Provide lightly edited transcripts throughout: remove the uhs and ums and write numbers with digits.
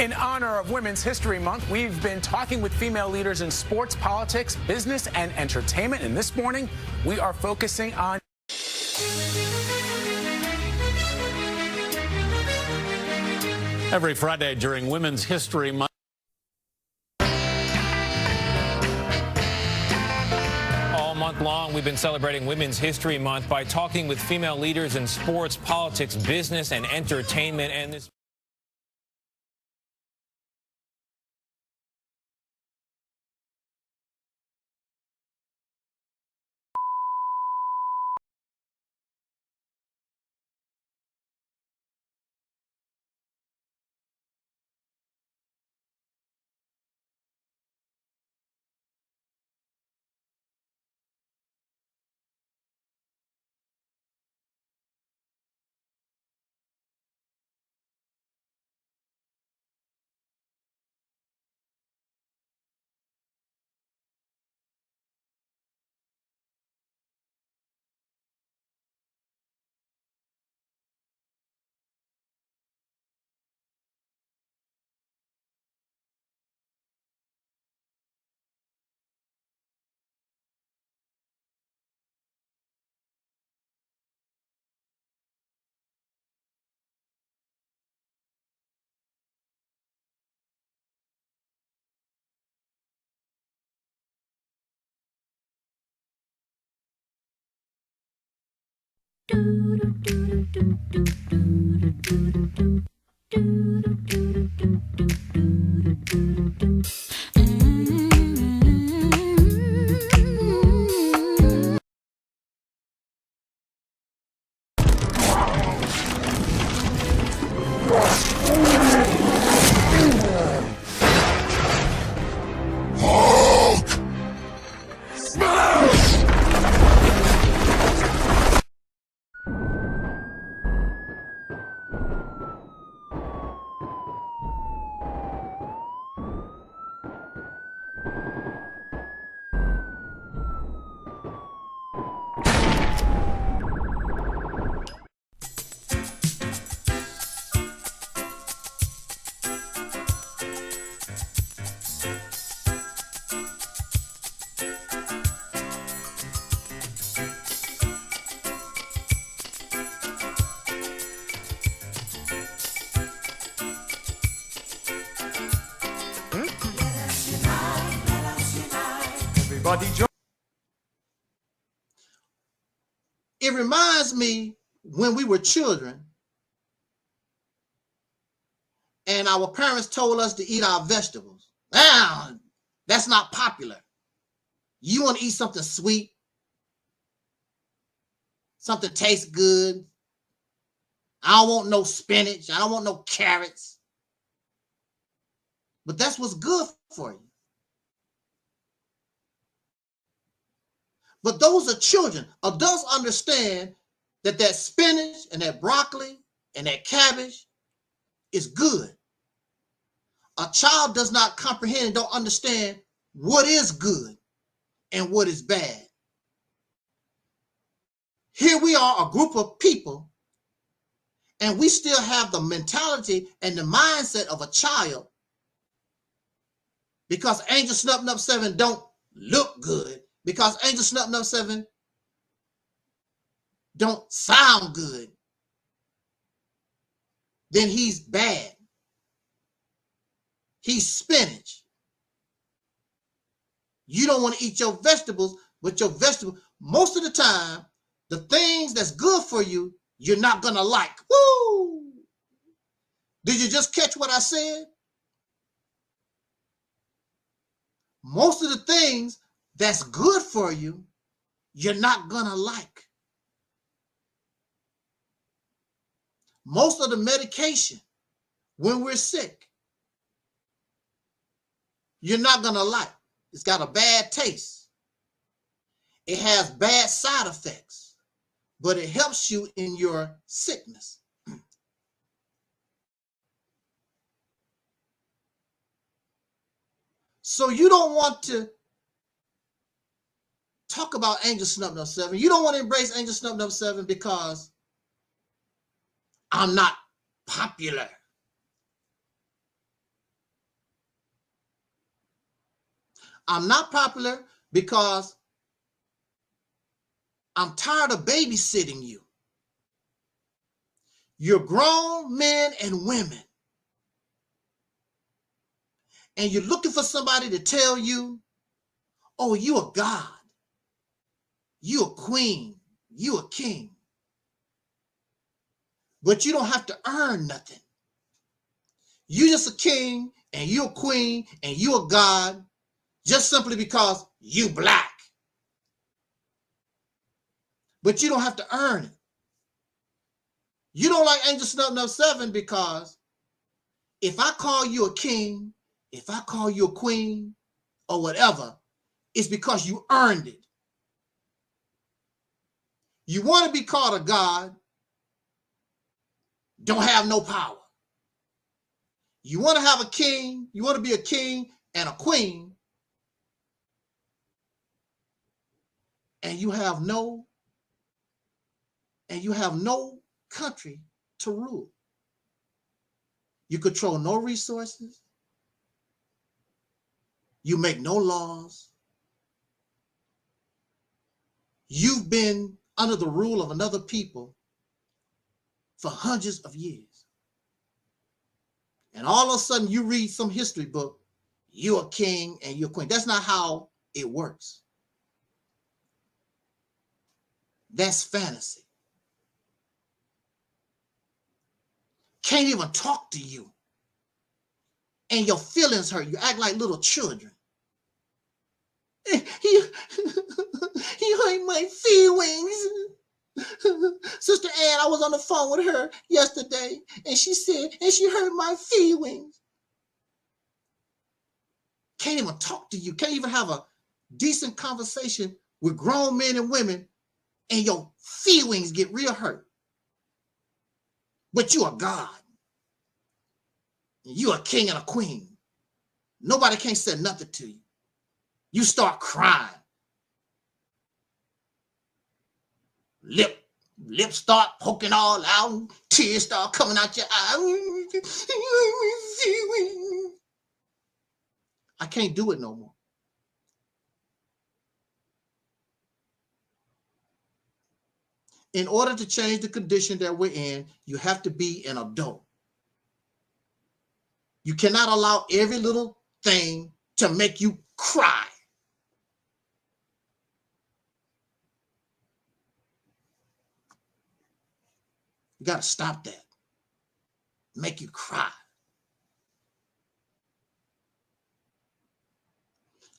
In honor of Women's History Month, we've been talking with female leaders in sports, politics, business, and entertainment. And this morning, we are focusing on every Friday during Women's History Month. All month long, we've been celebrating Women's History Month by talking with female leaders in sports, politics, business, and entertainment. And this It reminds me when we were children and our parents told us to eat our vegetables. Now, that's not popular. You want to eat something sweet, something tastes good. I don't want no spinach. I don't want no carrots. But that's what's good for you. But those are children. Adults understand that that spinach and that broccoli and that cabbage is good. A child does not comprehend and don't understand what is good and what is bad. Here we are, a group of people, and we still have the mentality and the mindset of a child because Angel Snub 7 don't look good. Because Angel Snub 7 don't sound good, then he's bad. He's spinach. You don't want to eat your vegetables, but your vegetables, most of the time, the things that's good for you, you're not going to like. Woo! Did you just catch what I said? Most of the things that's good for you, you're not gonna like. Most of the medication, when we're sick, you're not gonna like. It's got a bad taste. It has bad side effects, but it helps you in your sickness. So you don't want to talk about Angel Snub 7. You don't want to embrace Angel Snub 7 because I'm not popular. I'm not popular because I'm tired of babysitting you. You're grown men and women. And you're looking for somebody to tell you, oh, you a god. You a queen. You a king. But you don't have to earn nothing. You just a king and you a queen and you a god just simply because you black. But you don't have to earn it. You don't like Angel Snub 7 because if I call you a king, if I call you a queen or whatever, it's because you earned it. You want to be called a god, don't have no power. You want to have a king, you want to be a king and a queen, and you have no country to rule. You control no resources. You make no laws. You've been under the rule of another people for hundreds of years. And all of a sudden you read some history book, you're a king and you're a queen. That's not how it works. That's fantasy. Can't even talk to you. And your feelings hurt. You act like little children. He hurt my feelings. Sister Ann, I was on the phone with her yesterday, and she hurt my feelings. Can't even talk to you. Can't even have a decent conversation with grown men and women, and your feelings get real hurt. But you are God. You are a king and a queen. Nobody can't say nothing to you. You start crying. Lips start poking all out. Tears start coming out your eyes. I can't do it no more. In order to change the condition that we're in, you have to be an adult. You cannot allow every little thing to make you cry. You got to stop that. Make you cry.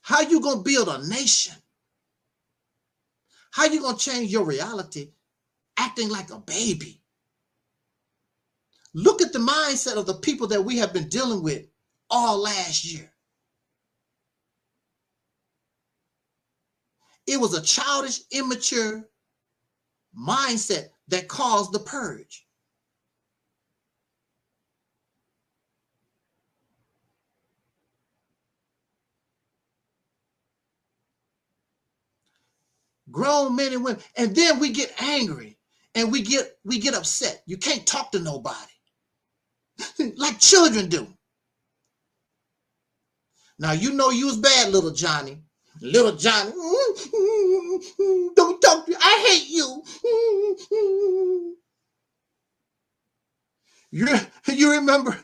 How you going to build a nation? How you going to change your reality acting like a baby? Look at the mindset of the people that we have been dealing with all last year. It was a childish, immature mindset that caused the purge. Grown men and women, and then we get angry and we get upset. You can't talk to nobody like children do. Now you know you was bad, little Johnny. Little Johnny, don't talk to me. I hate you. You remember?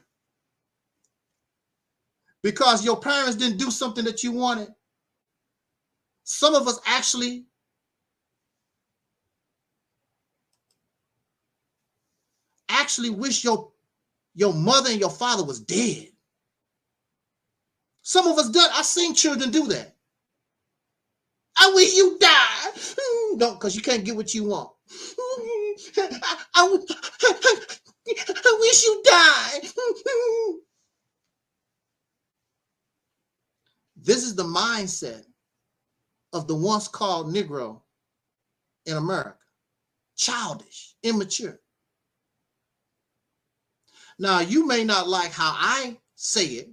Because your parents didn't do something that you wanted. Some of us actually wish your mother and your father was dead. Some of us done. I've seen children do that. I wish you died. Don't, because you can't get what you want. I wish you died. This is the mindset of the once called Negro in America. Childish, immature. Now, you may not like how I say it,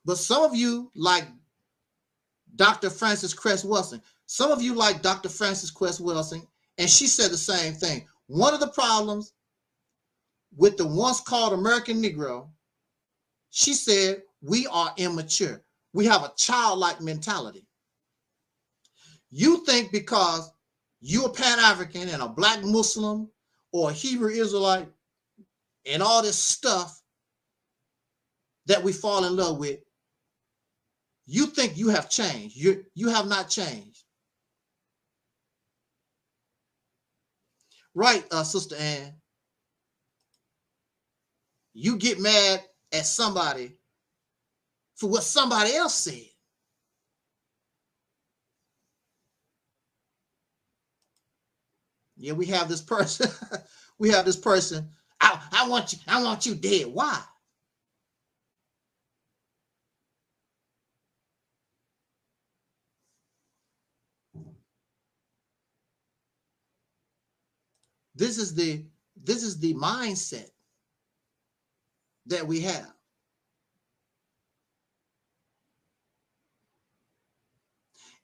but some of you like Dr. Frances Cress Welsing. Some of you like Dr. Frances Cress Welsing, and she said the same thing. One of the problems with the once called American Negro, she said, we are immature. we have a childlike mentality. You think because you're a Pan-African and a Black Muslim or a Hebrew Israelite and all this stuff that we fall in love with, you think you have changed. You have not changed. Right, Sister Ann. You get mad at somebody for what somebody else said. Yeah, we have this person. We have this person. I want you dead. Why? This is the mindset that we have.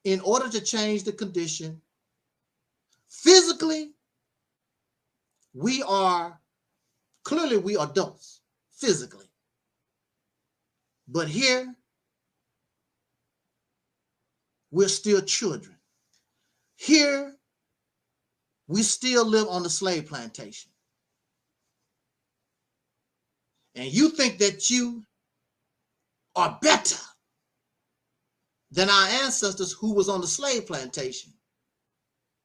In order to change the condition, physically, we are adults, physically. But here, we're still children. Here, we still live on the slave plantation. And you think that you are better than our ancestors who was on the slave plantation.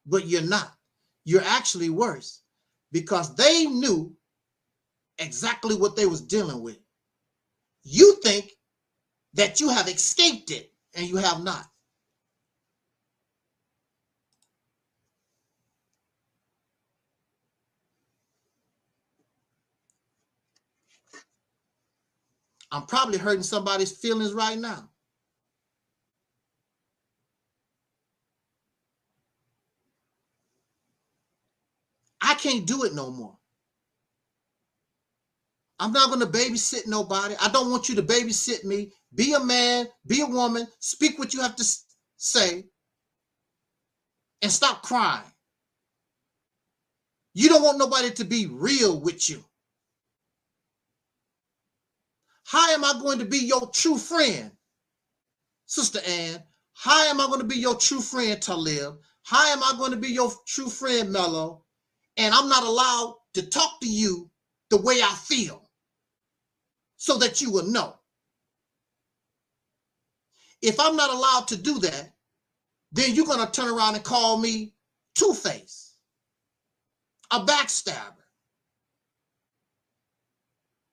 But you're not. You're actually worse because they knew exactly what they was dealing with. You think that you have escaped it, and you have not. I'm probably hurting somebody's feelings right now. I can't do it no more. I'm not going to babysit nobody. I don't want you to babysit me. Be a man, be a woman, speak what you have to say, and stop crying. You don't want nobody to be real with you. How am I going to be your true friend, Sister Ann? How am I going to be your true friend, Taalik? How am I going to be your true friend, Mello? And I'm not allowed to talk to you the way I feel so that you will know. If I'm not allowed to do that, then you're going to turn around and call me two-faced, a backstabber.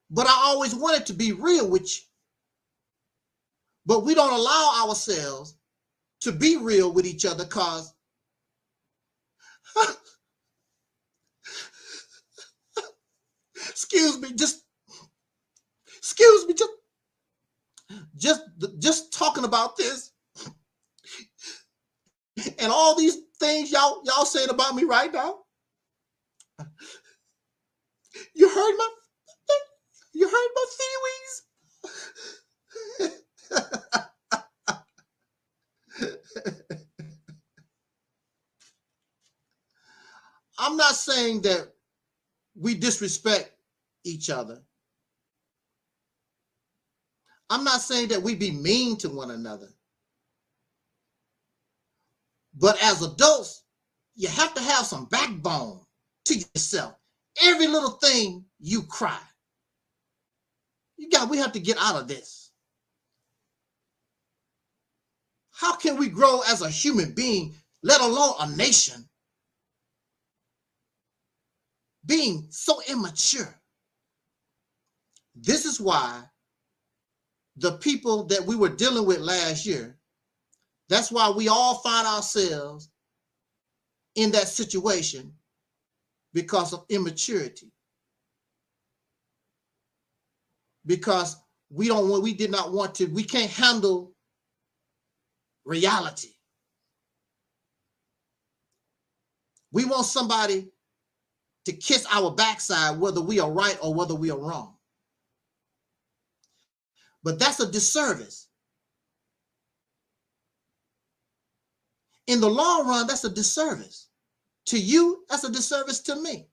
But I always wanted to be real with you. But we don't allow ourselves to be real with each other because excuse me, just talking about this and all these things y'all saying about me right now. You heard my theories. I'm not saying that we disrespect each other. I'm not saying that we be mean to one another. But as adults, you have to have some backbone to yourself. Every little thing you cry. We have to get out of this. How can we grow as a human being, let alone a nation, being so immature? This is why the people that we were dealing with last year, that's why we all find ourselves in that situation because of immaturity. Because we can't handle reality. We want somebody to kiss our backside, whether we are right or whether we are wrong. But that's a disservice. In the long run, that's a disservice. To you, that's a disservice to me.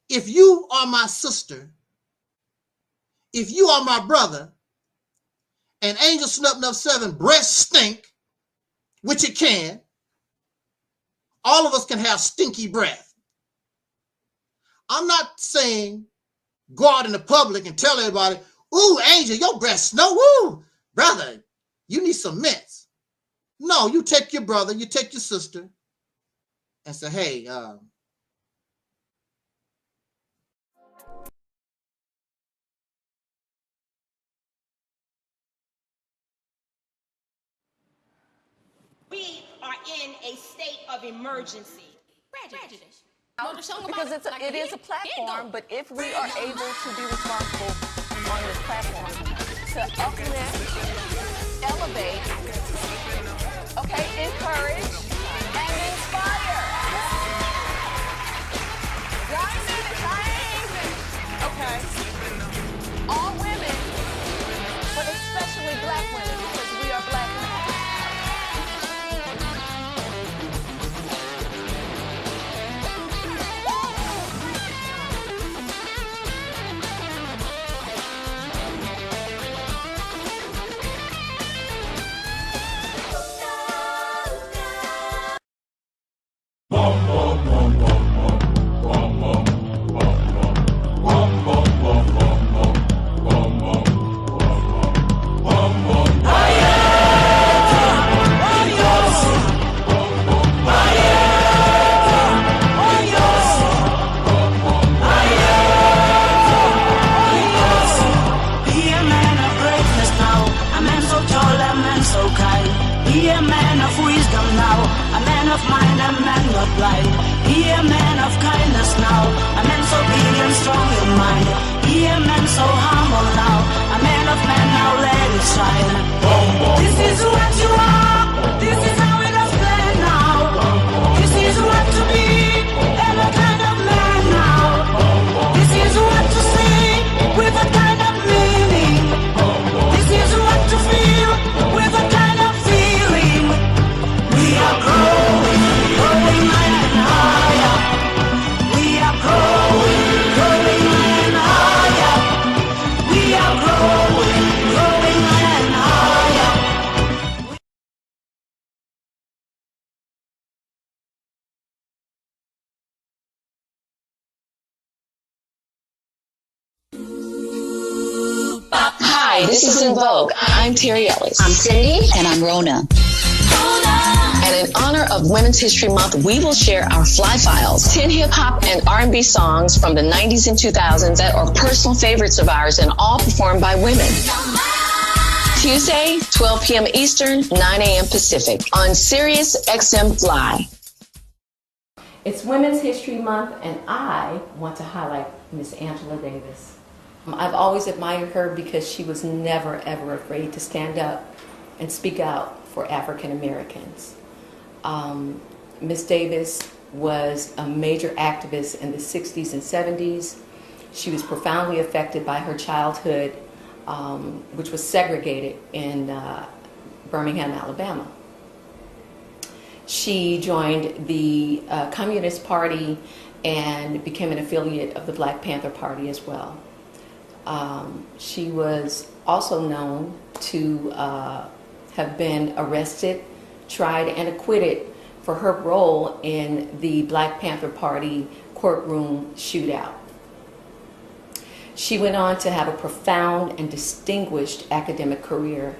If you are my sister if you are my brother and Angel Snub Nub 7 breasts stink, which it can, all of us can have stinky breath. I'm not saying go out in the public and tell everybody, ooh, Angel, your breath smell, woo, brother, you need some mints. No, you take your brother, you take your sister and say, hey, we are in a state of emergency. Prejudice. Because it is a platform, but if we are able to be responsible on this platform to uplift, elevate, okay, encourage, and inspire. Okay. All women, but especially black women, because we are black women. Hi, this is EnVogue. I'm Terry Ellis. I'm Cindy. And I'm Rona. And in honor of Women's History Month, we will share our Fly Files, 10 hip-hop and R&B songs from the 90s and 2000s that are personal favorites of ours and all performed by women. Tuesday, 12 p.m. Eastern, 9 a.m. Pacific on Sirius XM Fly. It's Women's History Month, and I want to highlight Miss Angela Davis. I've always admired her because she was never, ever afraid to stand up and speak out for African Americans. Miss Davis was a major activist in the 60s and 70s. She was profoundly affected by her childhood, which was segregated in Birmingham, Alabama. She joined the Communist Party and became an affiliate of the Black Panther Party as well. She was also known to have been arrested, tried, and acquitted for her role in the Black Panther Party courtroom shootout. She went on to have a profound and distinguished academic career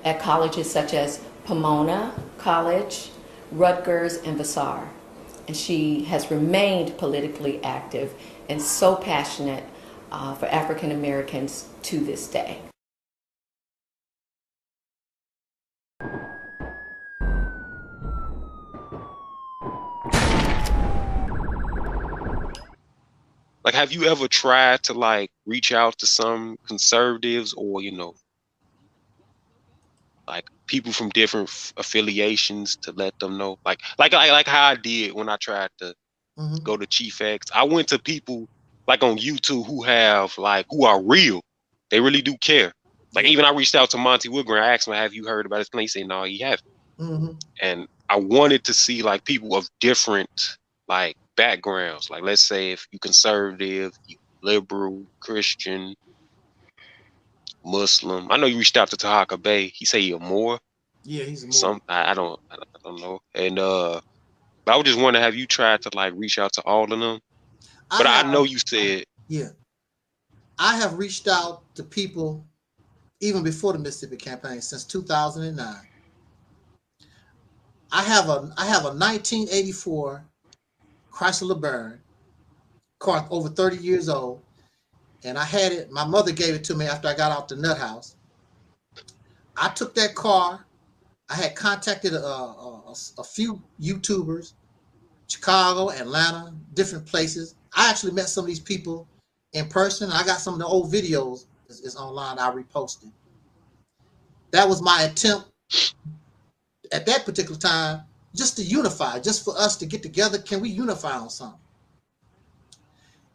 at colleges such as Pomona College, Rutgers, and Vassar. And she has remained politically active and so passionate for African Americans to this day. Like, have you ever tried to like reach out to some conservatives or, you know, like people from different affiliations to let them know, like how I did when I tried to go to Chief X. I went to people like on YouTube who have like, who are real. They really do care. Like even I reached out to Monty Woodburn. I asked him, have you heard about his plan? He said, no, he haven't. And I wanted to see like people of different like backgrounds. Like let's say if you conservative, you liberal, Christian, Muslim. I know you reached out to Tahaka Bay. He say he a Moor. Yeah, he's a Moor. I don't know. And but I would just wonder, have you tried to like reach out to all of them? But I know you said. Yeah. I have reached out to people even before the Mississippi campaign since 2009. I have a 1984 Chrysler LeBaron car, over 30 years old, and I had it. My mother gave it to me after I got out the nut house. I took that car. I had contacted a few YouTubers, Chicago, Atlanta, different places. I actually met some of these people in person. I got some of the old videos is online. I reposted. That was my attempt at that particular time, just to unify, just for us to get together. Can we unify on something?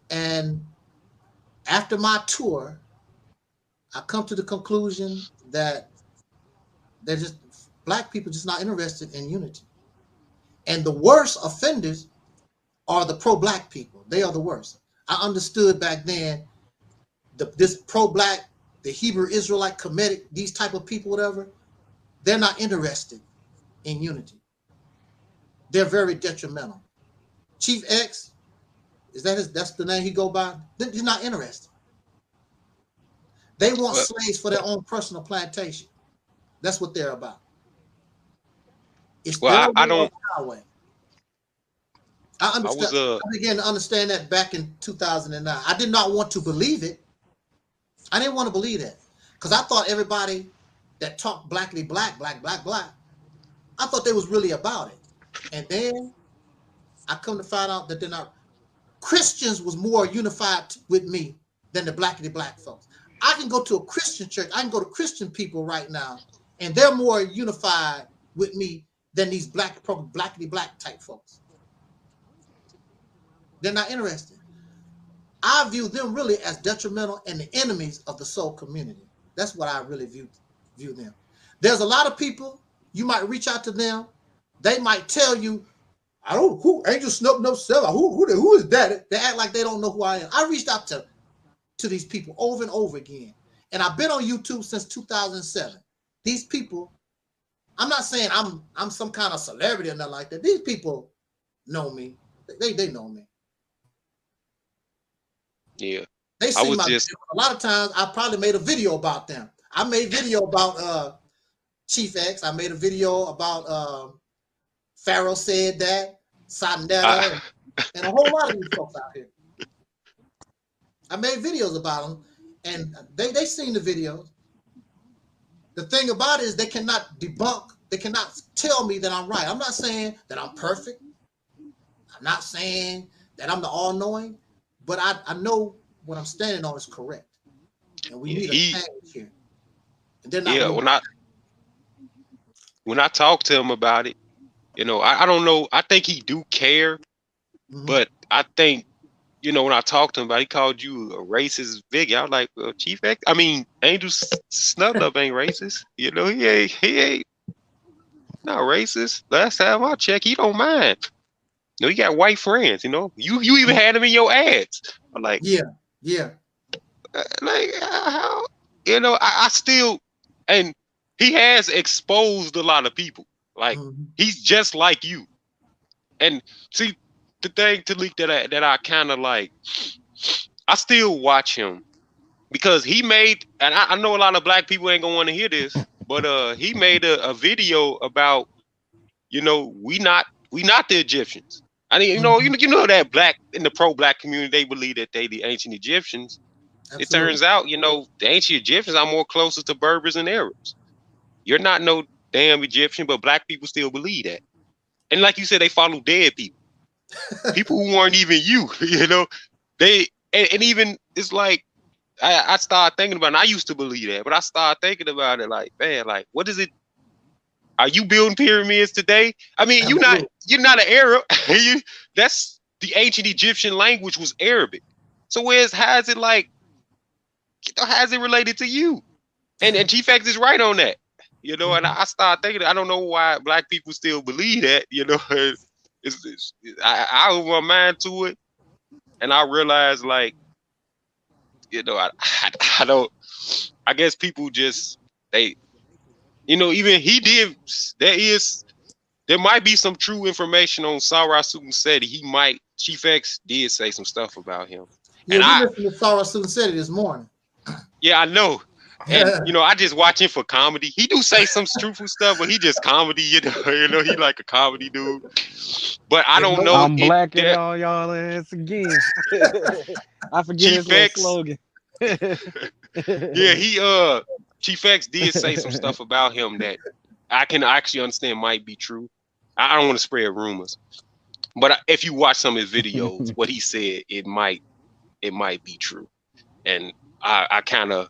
And after my tour, I come to the conclusion that they're just, Black people just not interested in unity. And the worst offenders are the pro-Black people. They are the worst. I understood back then this pro-Black, the Hebrew Israelite Kemetic, these type of people, whatever, they're not interested in unity. They're very detrimental. Chief X, that's the name he go by? He's not interested. They want slaves for their own personal plantation. That's what they're about. It's I don't. Highway. I began to understand that back in 2009. I did not want to believe it. I didn't want to believe that because I thought everybody that talked blackly black, I thought they was really about it. And then I come to find out that they're not. Christians was more unified with me than the blackly black folks. I can go to a Christian church. I can go to Christian people right now, and they're more unified with me than these blackly black type folks. They're not interested. I view them really as detrimental and the enemies of the soul community. That's what I really view them. There's a lot of people, you might reach out to them. They might tell you, who Angel Snuff no seller. Who is that? They act like they don't know who I am. I reached out to these people over and over again. And I've been on YouTube since 2007. These people, I'm not saying I'm some kind of celebrity or nothing like that. These people know me. They know me. Yeah. They see my video. A lot of times I probably made a video about them. I made a video about Chief X. I made a video about Pharaoh said that, Satinetta, and a whole lot of these folks out here. I made videos about them, and they seen the videos. The thing about it is they cannot debunk, they cannot tell me that I'm right. I'm not saying that I'm perfect. I'm not saying that I'm the all-knowing, but I know what I'm standing on is correct. And we need a change here. And they're not when I talk to him about it, you know, I don't know. I think he do care, but I think, you know, when I talked to him about it, he called you a racist bigot. I was like, well, Chief X, I mean, Angel Snubbed Up ain't racist. You know, he ain't not racist. Last time I checked, he don't mind. You know, he got white friends, you know. You even had him in your ads. I'm like, yeah. Like, how, you know, I still, and he has exposed a lot of people. Like, he's just like you. And see, the thing, Taalik, that I kind of like, I still watch him because he made, and I know a lot of black people ain't gonna want to hear this, but he made a video about, you know, we not the Egyptians. I mean, you know that black in the pro-black community, they believe that they the ancient Egyptians. Absolutely. It turns out, you know, the ancient Egyptians are more closer to Berbers and Arabs. You're not no damn Egyptian, but black people still believe that. And like you said, they follow dead people. People who weren't even you, you know. They and even it's like I started thinking about it, and I used to believe that, but I started thinking about it like, man, like, what is it? Are you building pyramids today? I mean, you're not an Arab. That's the ancient Egyptian language was Arabic. So how is it like, how is it related to you? And Chief X is right on that. You know, and I started thinking, I don't know why black people still believe that, you know. I opened my mind to it, and I realized, like, you know, I don't, I guess people just even he did. There might be some true information on Sarah Sunseti. Chief X did say some stuff about him. Yeah, we listened to Sarah Sunseti this morning. Yeah, I know. And I just watch him for comedy. He do say some truthful stuff, but he just comedy, he like a comedy dude. But I don't know. I'm blacking all y'all ass again. I forget his little slogan. Yeah, Chief X did say some stuff about him that I can actually understand might be true. I don't want to spread rumors, but if you watch some of his videos, what he said, it might be true. And I kind of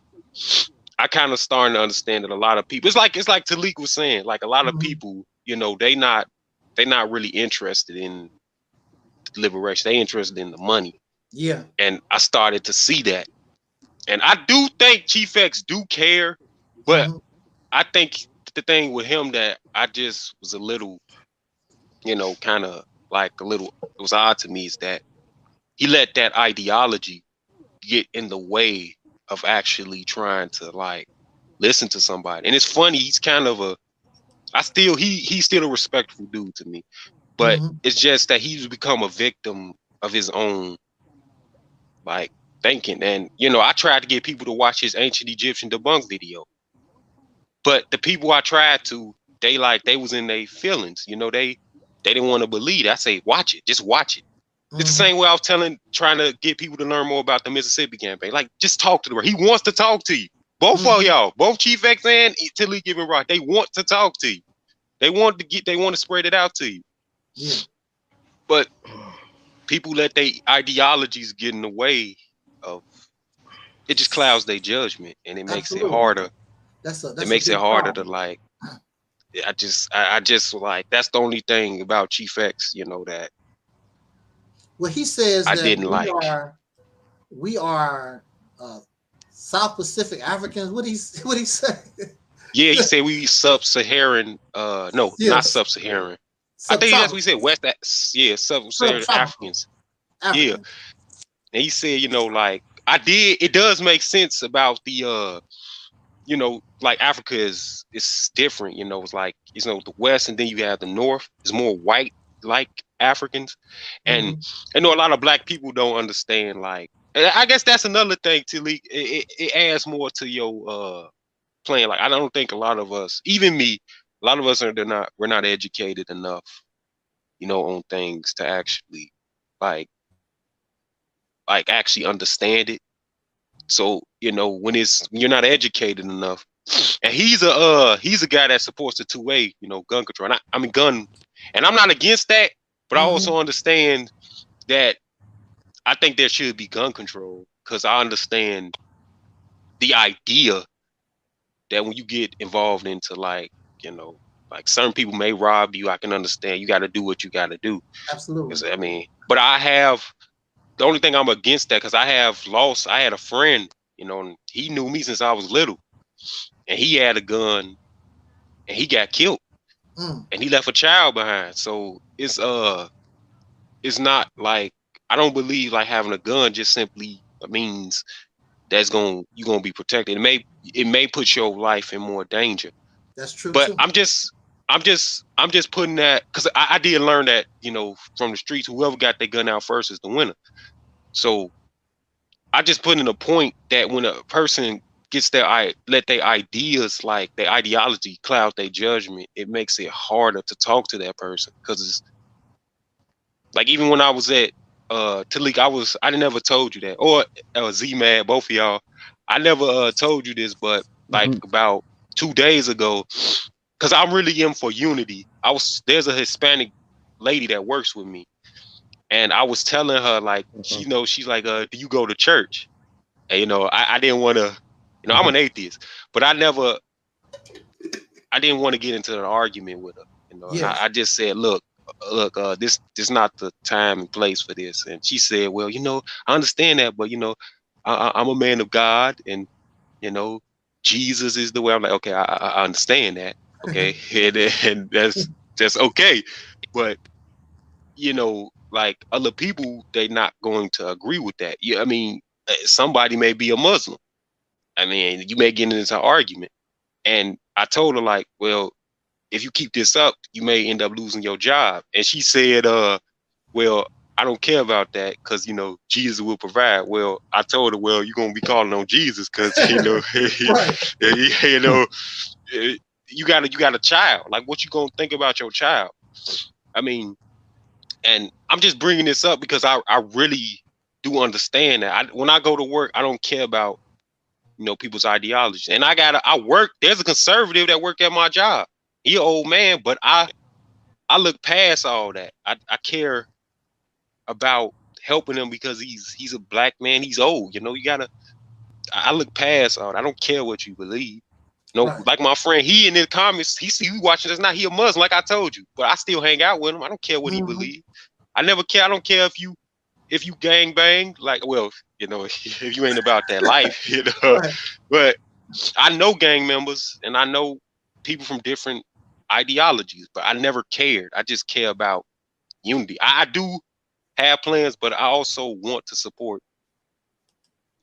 starting to understand that a lot of people, it's like Taalik was saying, like a lot of people, they not really interested in liberation. They interested in the money. Yeah. And I started to see that. And I do think Chief X do care, but I think the thing with him that I just was a little, kind of like it was odd to me is that he let that ideology get in the way of actually trying to like listen to somebody. And it's funny, he's kind of he's still a respectful dude to me, but it's just that he's become a victim of his own like thinking. And I tried to get people to watch his ancient Egyptian debunk video, but the people I tried to, they was in their feelings, they didn't want to believe it. I say watch it, just watch it. It's the same way I was trying to get people to learn more about the Mississippi campaign. Like, just talk to the He wants to talk to you. Both of y'all, both Chief X and Taalik Ibn'rad, they want to talk to you. They want to spread it out to you. Yeah. But people let their ideologies get in the way of it. Just clouds their judgment, and it makes it harder. It makes it harder to like. I just like, that's the only thing about Chief X, that. Well, he says I that didn't we are South Pacific Africans. What he say? Yeah, he said we sub-Saharan. No, not sub-Saharan. I think that's what he said. Sub-Saharan Africans. Yeah, and he said, like it does make sense about the like Africa is different. It's like the West, and then you have the North. It's more white like Africans, and I know a lot of Black people don't understand. Like, I guess that's another thing. Taalik, it adds more to your plan. Like, I don't think a lot of us, even me, a lot of us we're not educated enough, on things to actually like actually understand it. So when you're not educated enough, and he's a guy that supports the 2A, gun control. And I mean gun. And I'm not against that, but I also understand that I think there should be gun control, because I understand the idea that when you get involved into like certain people may rob you. I can understand you got to do what you got to do. Absolutely. I mean, but the only thing I'm against that, because I had a friend, and he knew me since I was little, and he had a gun and he got killed. And he left a child behind. So it's not like, I don't believe like having a gun just simply means you're gonna be protected. It may put your life in more danger. That's true. But too. I'm just putting that, because I did learn that from the streets, whoever got their gun out first is the winner. So I just put in a point that when a person gets let their ideas, like their ideology, cloud their judgment, it makes it harder to talk to that person. Because it's like, even when I was at Taalik, I never told you that, or Z-Mad, both of y'all, I never told you this, but like about 2 days ago, because I'm really in for unity. There's a Hispanic lady that works with me, and I was telling her, like, she's like, do you go to church? And I didn't want to. I'm an atheist, but I didn't want to get into an argument with her. Yes. I just said, look, this is not the time and place for this. And she said, well, I understand that, but I'm a man of God, and Jesus is the way. I'm like, okay, I understand that, okay, and that's okay, but like other people, they're not going to agree with that. Yeah, I mean, somebody may be a Muslim. I mean, you may get into an argument. And I told her, like, well, if you keep this up, you may end up losing your job. And she said, well, I don't care about that because, you know, Jesus will provide. Well, I told her, well, you're going to be calling on Jesus because, you know, you know, you got a child. Like, what you going to think about your child? I mean, and I'm just bringing this up because I really do understand that. When I go to work, I don't care about, you know, people's ideologies. And I work, there's a conservative that work at my job. He an old man, but I look past all that. I care about helping him because he's a black man. He's old, you know. I look past all that. I don't care what you believe. No, like my friend, he in the comments, he watching this now. He a Muslim, like I told you, but I still hang out with him. I don't care what he believe. I never care. I don't care if you gang bang, like, well, you know, if you ain't about that life, you know. But I know gang members and I know people from different ideologies, but I never cared. I just care about unity. I do have plans, but I also want to support.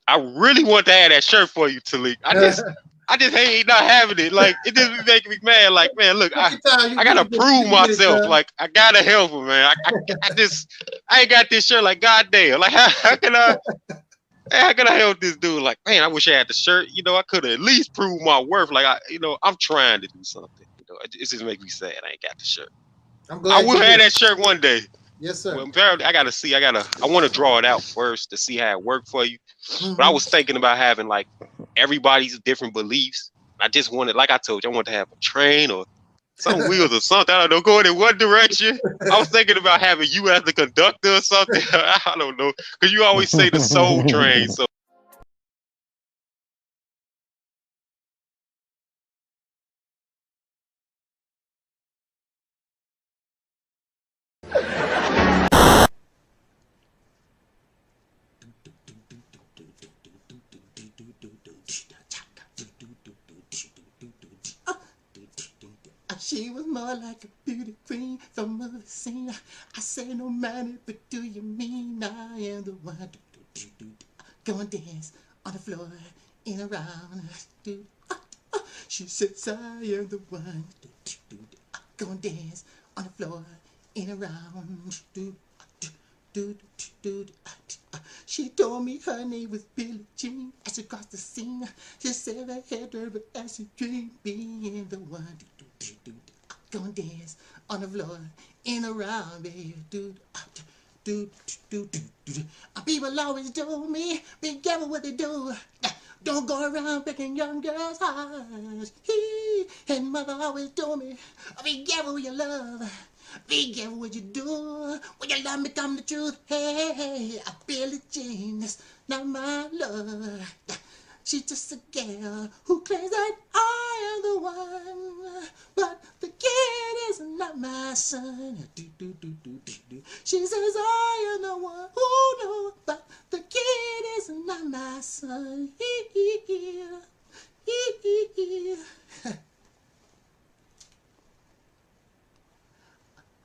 I really want to have that shirt for you, Taalik. I just hate not having it. Like, it just be making me mad. Like, man, look, I gotta prove myself. Like, I gotta help him, man. I ain't got this shirt. Like, goddamn. Like, how can I help this dude? Like, man, I wish I had the shirt. You know, I could have at least proved my worth. Like, I'm trying to do something. You know, it just makes me sad. I ain't got the shirt. I'm glad I will have that shirt one day. Yes, sir. Well, I gotta see. I want to draw it out first to see how it worked for you. But I was thinking about having like everybody's different beliefs. I just wanted, like I told you, I wanted to have a train or some wheels or something. I don't know, going in one direction. I was thinking about having you as the conductor or something. I don't know, because you always say the soul train. So. She was more like a beauty queen from the scene. I say no matter, but do you mean I am the one? Go and dance on the floor in around. She says I am the one. Go and dance on the floor in around. She told me her name was Billie Jean. As she crossed the scene, she said I had her, but as she dreamed, being the one. Go and dance on the floor in around, baby. People always told me, be careful what they do. Don't go around breaking young girls' hearts. And mother always told me, be careful with your love. Be careful what you do. When your love become the truth. Hey, I feel it, Jean. That's not my love. She's just a girl who claims that I am the one, but the kid is not my son. She says I am the one who knows, but the kid is not my son.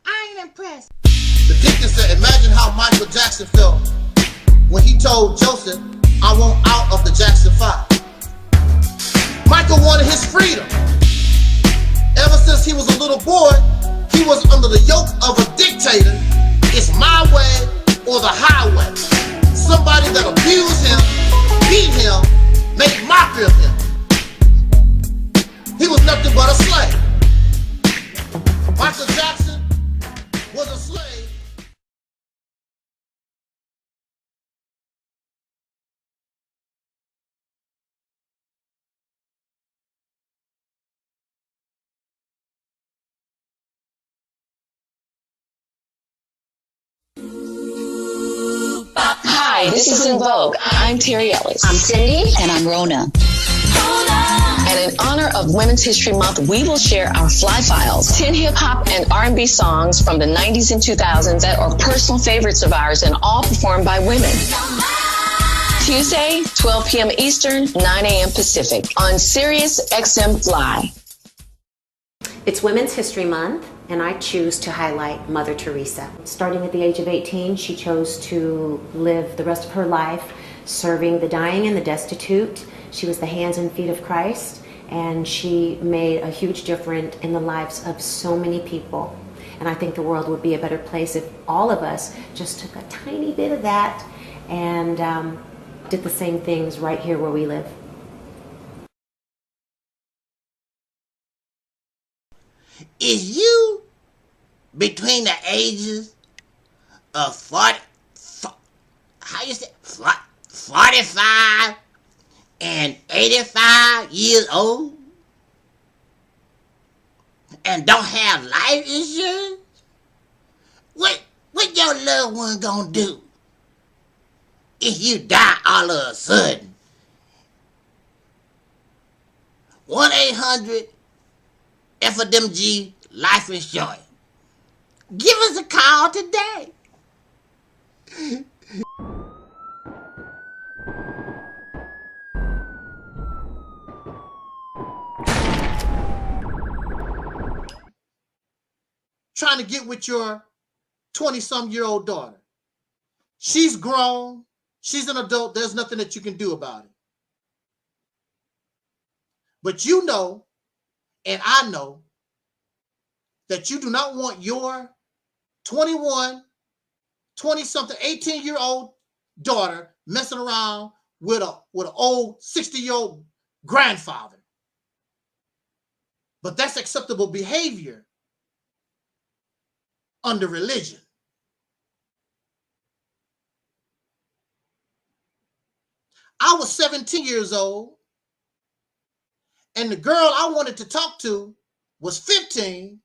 I ain't impressed. The deacon said, imagine how Michael Jackson felt when he told Joseph, I want out of the Jackson 5. Michael wanted his freedom. Ever since he was a little boy, he was under the yoke of a dictator. It's my way or the highway. Somebody that abused him, beat him, made mockery of him. He was nothing but a slave. Michael Jackson was a slave. Hi, this is EnVogue. I'm Terry Ellis. I'm Cindy. And I'm Rona. And in honor of Women's History Month, we will share our Fly Files, 10 hip-hop and R&B songs from the 90s and 2000s that are personal favorites of ours and all performed by women. Tuesday, 12 p.m. Eastern, 9 a.m. Pacific on Sirius XM Fly. It's Women's History Month, and I choose to highlight Mother Teresa. Starting at the age of 18, she chose to live the rest of her life serving the dying and the destitute. She was the hands and feet of Christ, and she made a huge difference in the lives of so many people. And I think the world would be a better place if all of us just took a tiny bit of that and did the same things right here where we live. Is you between the ages of 45 and 85 years old and don't have life insurance? What your loved one gonna do if you die all of a sudden? 1-800-FMG Life Insurance. Give us a call today. Trying to get with your 20-some-year-old daughter. She's grown. She's an adult. There's nothing that you can do about it. But you know, and I know, that you do not want your 21, 20-something, 18-year-old daughter messing around with an old 60-year-old grandfather. But that's acceptable behavior under religion. I was 17 years old, and the girl I wanted to talk to was 15,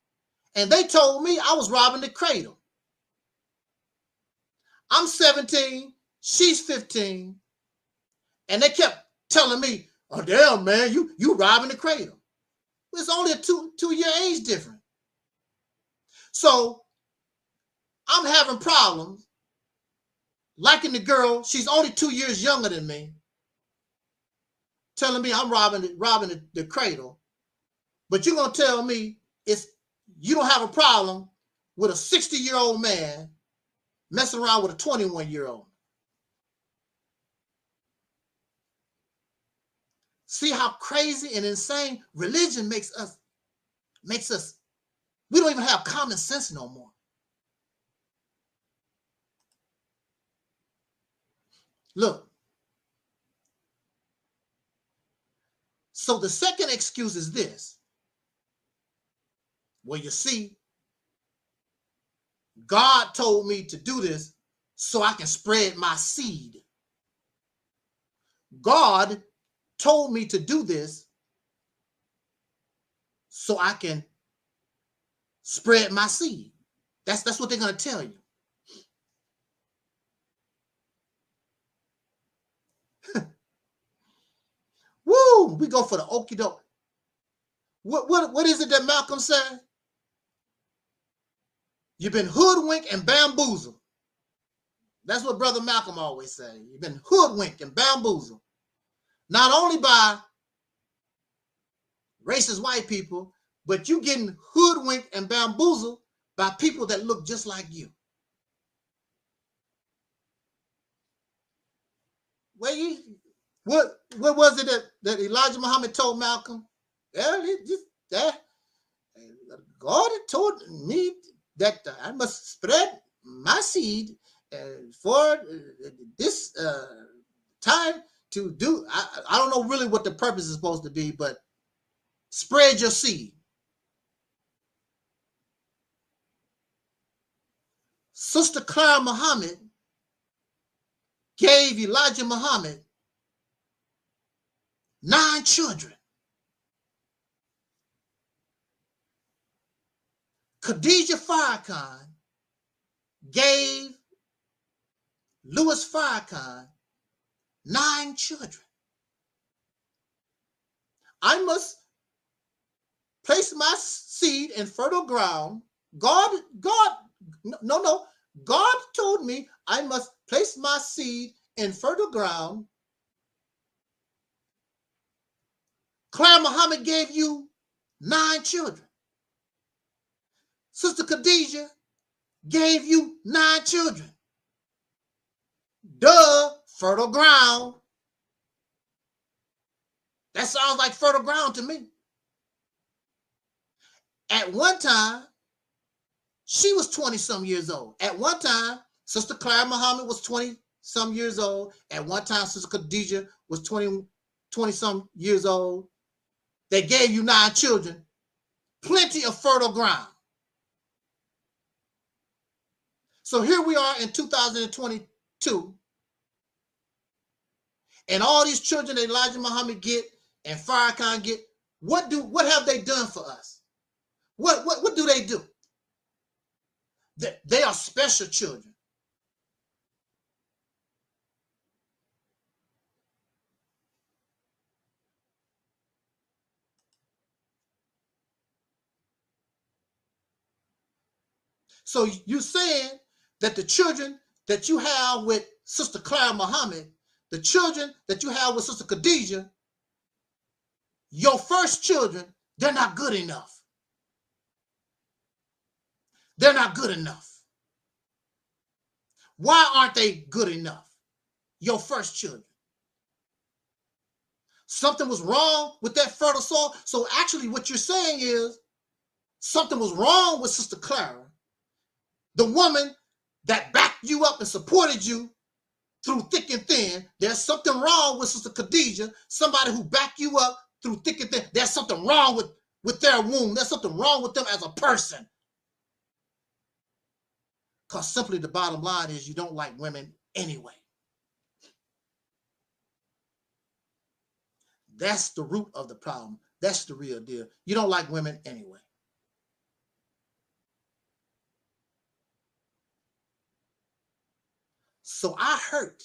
and they told me I was robbing the cradle. I'm 17, she's 15, and they kept telling me, oh, damn, man, you robbing the cradle. It's only a two-year age difference. So I'm having problems liking the girl. She's only 2 years younger than me, telling me I'm robbing the cradle. But you're going to tell me you don't have a problem with a 60-year-old man messing around with a 21-year-old. See how crazy and insane religion makes us. We don't even have common sense no more. Look. So the second excuse is this. Well, you see, God told me to do this so I can spread my seed. God told me to do this so I can spread my seed. That's what they're going to tell you. Woo! We go for the okie doke. What is it that Malcolm said? You've been hoodwinked and bamboozled. That's what Brother Malcolm always said. You've been hoodwinked and bamboozled. Not only by racist white people, but you getting hoodwinked and bamboozled by people that look just like you. What was it that Elijah Muhammad told Malcolm? Well, God had told me that I must spread my seed for this time to do. I don't know really what the purpose is supposed to be, but spread your seed. Sister Clara Muhammad gave Elijah Muhammad 9 children. Khadijah Farrakhan gave Louis Farrakhan 9 children. I must place my seed in fertile ground. God told me I must place my seed in fertile ground. Clara Muhammad gave you 9 children. Sister Khadijah gave you 9 children. Duh, fertile ground. That sounds like fertile ground to me. At one time, she was 20-some years old. At one time, Sister Clara Muhammad was 20-some years old. At one time, Sister Khadijah was 20-some years old. They gave you 9 children. Plenty of fertile ground. So here we are in 2022. And all these children that Elijah Muhammad get and Farrakhan get, what have they done for us? What do they do? They are special children. So you're saying that the children that you have with Sister Clara Muhammad, the children that you have with Sister Khadijah, your first children, they're not good enough. They're not good enough. Why aren't they good enough? Your first children. Something was wrong with that fertile soil. So actually what you're saying is something was wrong with Sister Clara, the woman that backed you up and supported you through thick and thin. There's something wrong with Sister Khadijah, somebody who backed you up through thick and thin. There's something wrong with their womb. There's something wrong with them as a person. Because simply the bottom line is you don't like women anyway. That's the root of the problem. That's the real deal. You don't like women anyway. So I hurt.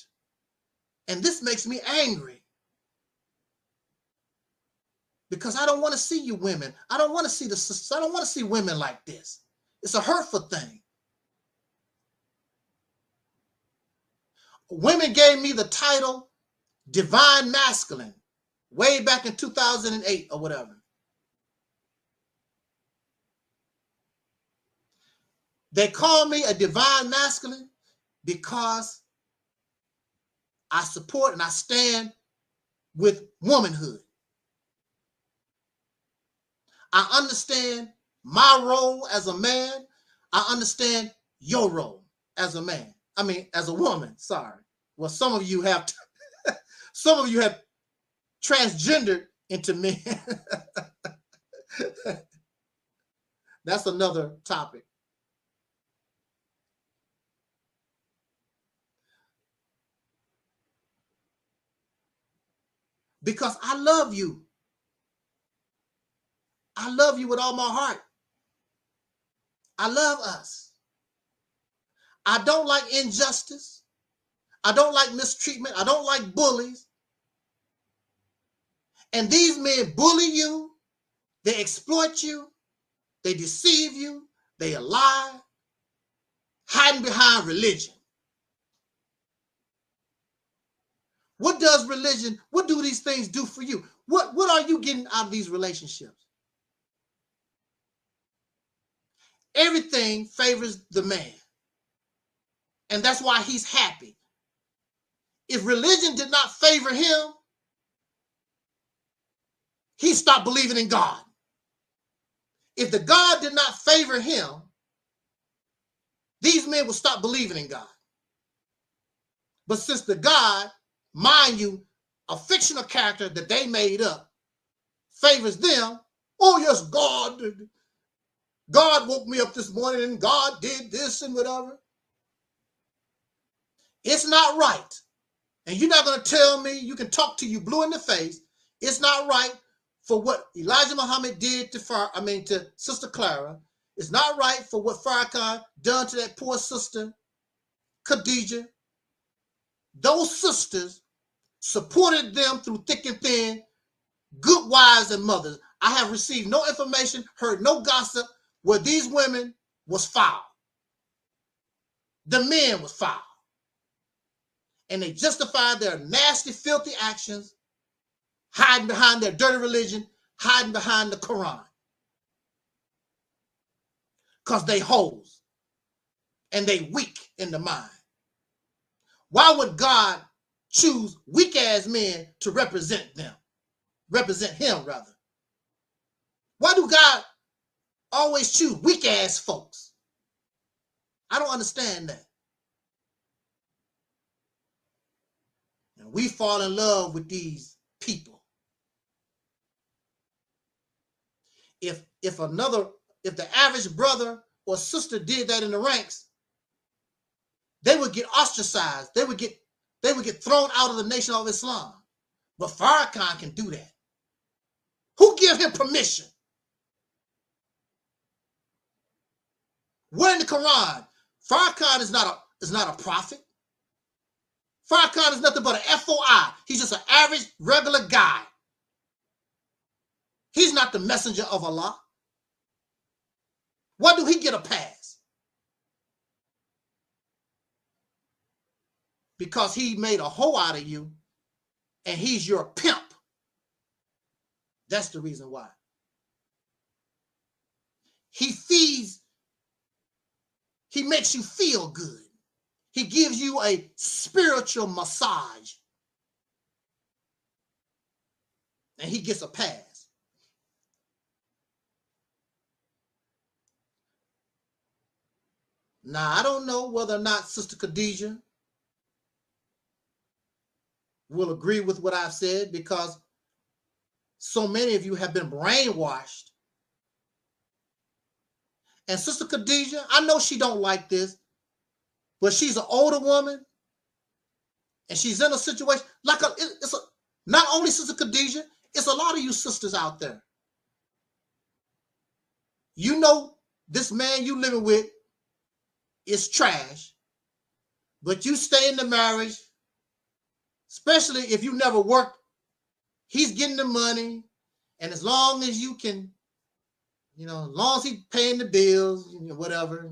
And this makes me angry. Because I don't want to see you women. I don't want to see the sisters. I don't want to see women like this. It's a hurtful thing. Women gave me the title Divine Masculine way back in 2008 or whatever. They call me a divine masculine because I support and I stand with womanhood. I understand my role as a man. I understand your role as a man. I mean, as a woman, sorry. Well, some of you have transgendered into men. That's another topic. Because I love you. I love you with all my heart. I love us. I don't like injustice. I don't like mistreatment. I don't like bullies. And these men bully you. They exploit you. They deceive you. They lie. Hiding behind religion. What does religion, what do these things do for you? What are you getting out of these relationships? Everything favors the man. And that's why he's happy. If religion did not favor him, he stopped believing in God. If the God did not favor him, these men would stop believing in God. But since the God, mind you, a fictional character that they made up, favors them, oh yes, God woke me up this morning and God did this and whatever. It's not right. And you're not going to tell me, you can talk to you blue in the face. It's not right for what Elijah Muhammad did to Sister Clara. It's not right for what Farrakhan done to that poor sister, Khadijah. Those sisters supported them through thick and thin, good wives and mothers. I have received no information, heard no gossip where these women was foul. The men was foul. And they justified their nasty, filthy actions, hiding behind their dirty religion, hiding behind the Quran. Because they hoes and they weak in the mind. Why would God choose weak-ass men to represent them? represent him, rather. Why do God always choose weak-ass folks? I don't understand that. And we fall in love with these people. If the average brother or sister did that in the ranks, they would get ostracized. They would get thrown out of the Nation of Islam. But Farrakhan can do that. Who gave him permission? Where in the Quran? Farrakhan is not a prophet. Farrakhan is nothing but an FOI. He's just an average, regular guy. He's not the messenger of Allah. Why do he get a pass? Because he made a hoe out of you and he's your pimp. That's the reason why. He makes you feel good. He gives you a spiritual massage. And he gets a pass. Now, I don't know whether or not Sister Khadijah will agree with what I've said, because so many of you have been brainwashed. And Sister Khadijah, I know she don't like this, but she's an older woman, and she's in a situation like not only Sister Khadijah, it's a lot of you sisters out there. You know this man you living with is trash, but you stay in the marriage, especially if you never worked. He's getting the money, and as long as you can, as long as he's paying the bills, whatever.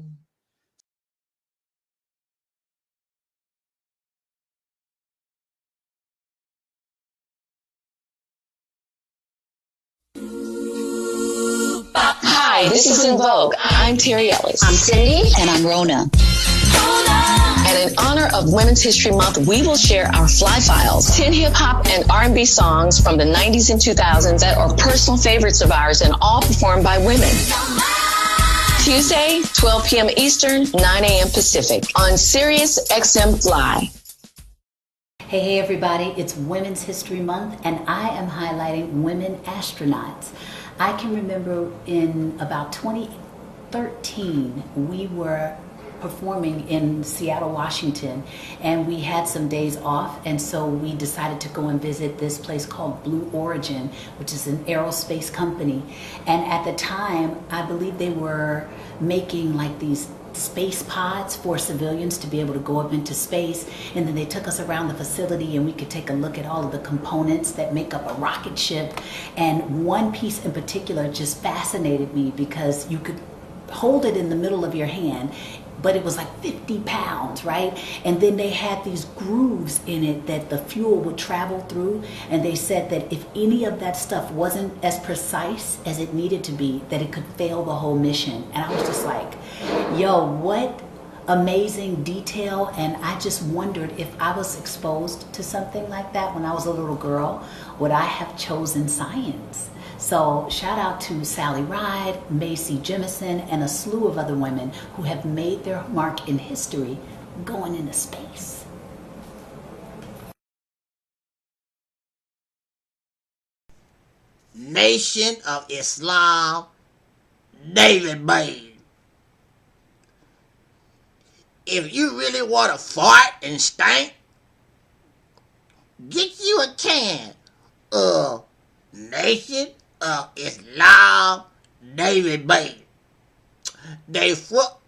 Hi, this is EnVogue. I'm Terry Ellis. I'm Cindy. And I'm Rona. And in honor of Women's History Month, we will share our Fly Files, 10 hip-hop and R&B songs from the 90s and 2000s that are personal favorites of ours and all performed by women. Tuesday, 12 p.m. Eastern, 9 a.m. Pacific on Sirius XM Fly. Hey everybody, it's Women's History Month and I am highlighting women astronauts. I can remember in about 2013, we were performing in Seattle, Washington, and we had some days off, and so we decided to go and visit this place called Blue Origin, which is an aerospace company. And at the time, I believe they were making like these space pods for civilians to be able to go up into space, and then they took us around the facility and we could take a look at all of the components that make up a rocket ship. And one piece in particular just fascinated me because you could hold it in the middle of your hand, but it was like 50 pounds, right? And then they had these grooves in it that the fuel would travel through, and they said that if any of that stuff wasn't as precise as it needed to be, that it could fail the whole mission. And I was just like, yo, what amazing detail. And I just wondered, if I was exposed to something like that when I was a little girl, would I have chosen science? So shout out to Sally Ride, Macy Jemison, and a slew of other women who have made their mark in history going into space. Nation of Islam, David Bain. If you really want to fart and stink, get you a can of Nation of Islam, David Bain. They full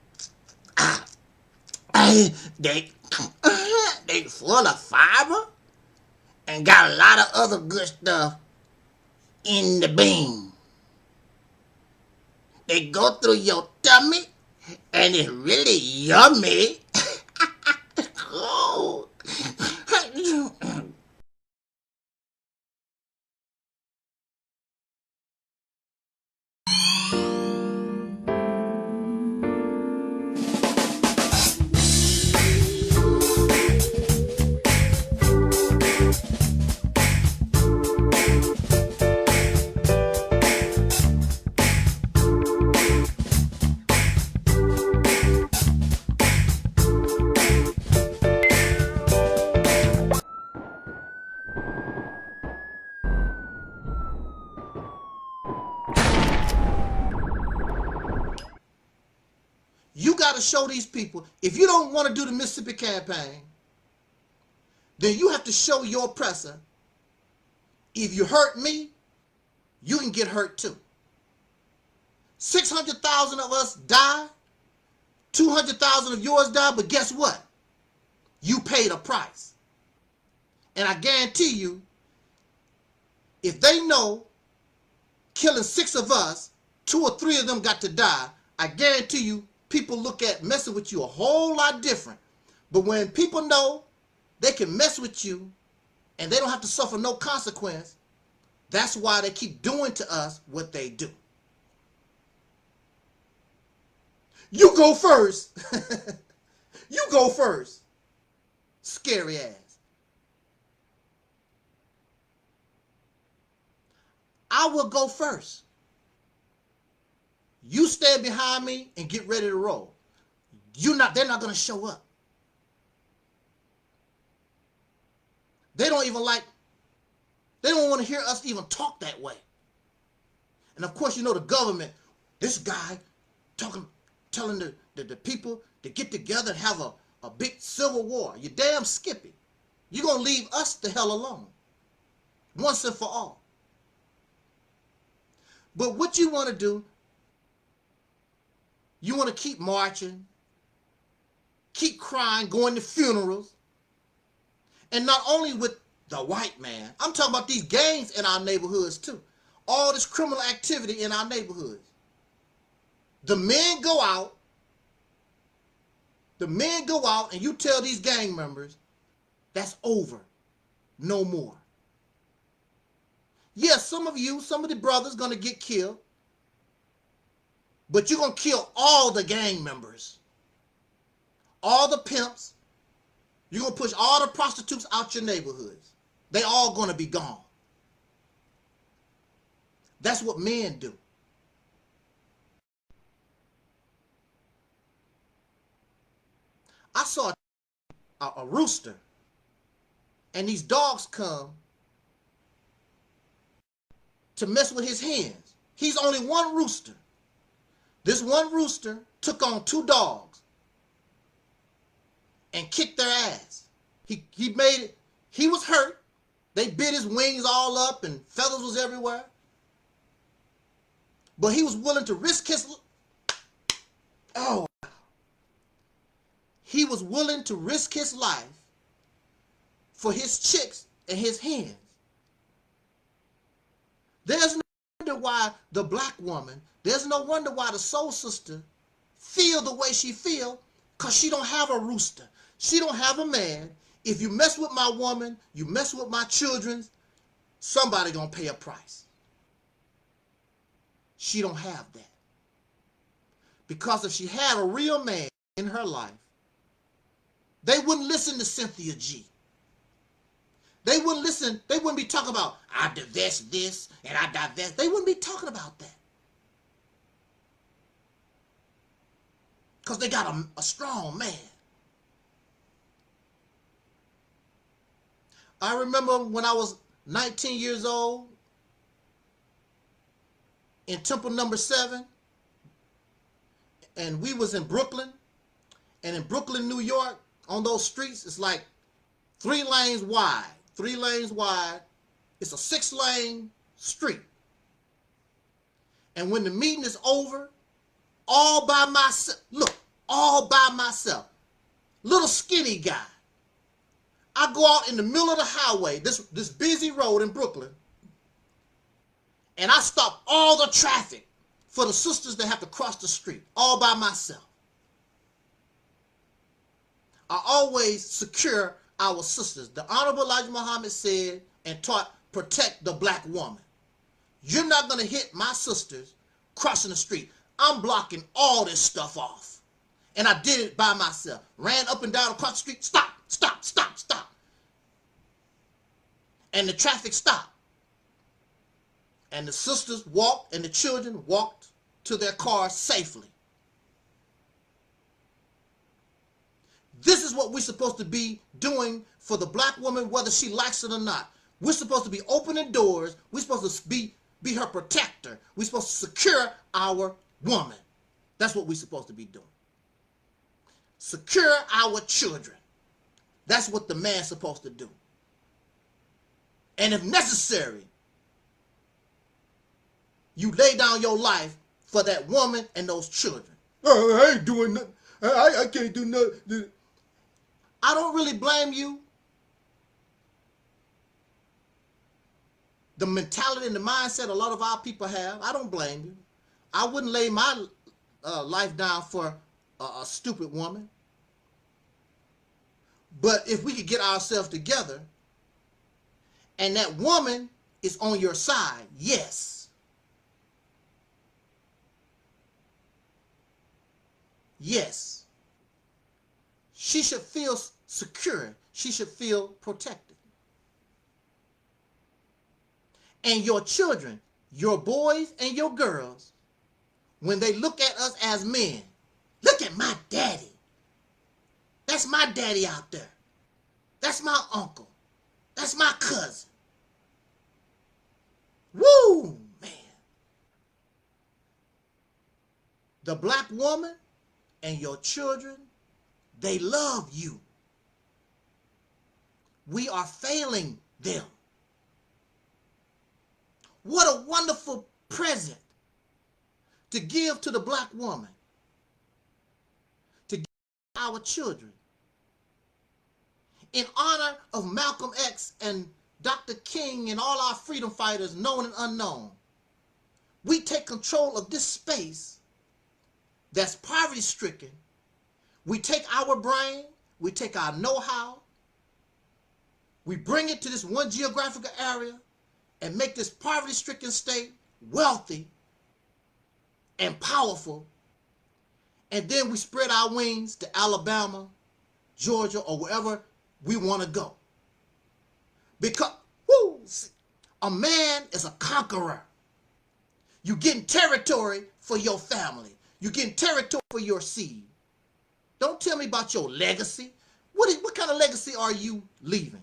of fiber and got a lot of other good stuff in the bean. They go through your tummy and it's really yummy. Oh. got to show these people, if you don't want to do the Mississippi campaign, then you have to show your oppressor, if you hurt me, you can get hurt too. 600,000 of us die, 200,000 of yours die, but guess what? You paid a price. And I guarantee you, if they know killing 6 of us, 2 or 3 of them got to die, I guarantee you people look at messing with you a whole lot different. But when people know they can mess with you and they don't have to suffer no consequence, that's why they keep doing to us what they do. You go first. You go first. Scary ass. I will go first. You stand behind me and get ready to roll. They're not going to show up. They don't want to hear us even talk that way. And of course, you know the government, this guy telling the people to get together and have a big civil war. You damn skippy. You're going to leave us the hell alone. Once and for all. But what you want to do, you want to keep marching, keep crying, going to funerals. And not only with the white man, I'm talking about these gangs in our neighborhoods too. All this criminal activity in our neighborhoods. The men go out and you tell these gang members, that's over, no more. Yes, some of the brothers gonna get killed, but you're gonna kill all the gang members, all the pimps. You're gonna push all the prostitutes out your neighborhoods. They all gonna be gone. That's what men do. I saw a rooster, and these dogs come to mess with his hens. He's only one rooster. This one rooster took on 2 dogs and kicked their ass. He made it. He was hurt. They bit his wings all up and feathers was everywhere. But he was willing to risk his... He was willing to risk his life for his chicks and his hens. There's no wonder why the black woman, there's no wonder why the soul sister feel the way she feel, because she don't have a rooster. She don't have a man. If you mess with my woman, you mess with my children, somebody gonna pay a price. She don't have that. Because if she had a real man in her life, they wouldn't listen to Cynthia G. They wouldn't listen, they wouldn't be talking about, I divest this and I divest. They wouldn't be talking about that. Because they got a strong man. I remember when I was 19 years old in Temple number 7, and we was in Brooklyn, and in Brooklyn, New York, on those streets, it's like 3 lanes wide. 3 lanes wide. It's a 6-lane street. And when the meeting is over, all by myself, look, all by myself, little skinny guy, I go out in the middle of the highway, this busy road in Brooklyn, and I stop all the traffic for the sisters that have to cross the street, all by myself. I always secure our sisters. The Honorable Elijah Muhammad said and taught, protect the black woman. You're not going to hit my sisters crossing the street. I'm blocking all this stuff off. And I did it by myself. Ran up and down across the street. Stop, stop, stop, stop. And the traffic stopped. And the sisters walked and the children walked to their cars safely. This is what we're supposed to be doing for the black woman, whether she likes it or not. We're supposed to be opening doors. We're supposed to be her protector. We're supposed to secure our woman. That's what we're supposed to be doing. secure our children. That's what the man's supposed to do. And if necessary, you lay down your life for that woman and those children. Oh, I ain't doing nothing. I can't do nothing. I don't really blame you. The mentality and the mindset a lot of our people have, I don't blame you. I wouldn't lay my life down for a stupid woman. But if we could get ourselves together and that woman is on your side, yes. Yes. She should feel secure. She should feel protected. And your children, your boys and your girls, when they look at us as men, look at my daddy. That's my daddy out there. That's my uncle. That's my cousin. Woo, man. The black woman and your children, they love you. We are failing them. What a wonderful present to give to the black woman, to give our children. In honor of Malcolm X and Dr. King and all our freedom fighters, known and unknown, we take control of this space that's poverty-stricken. We take our brain, we take our know-how, we bring it to this one geographical area and make this poverty-stricken state wealthy and powerful. And then we spread our wings to Alabama, Georgia, or wherever we want to go. Because, woo, a man is a conqueror. You're getting territory for your family. You're getting territory for your seed. Don't tell me about your legacy. What kind of legacy are you leaving?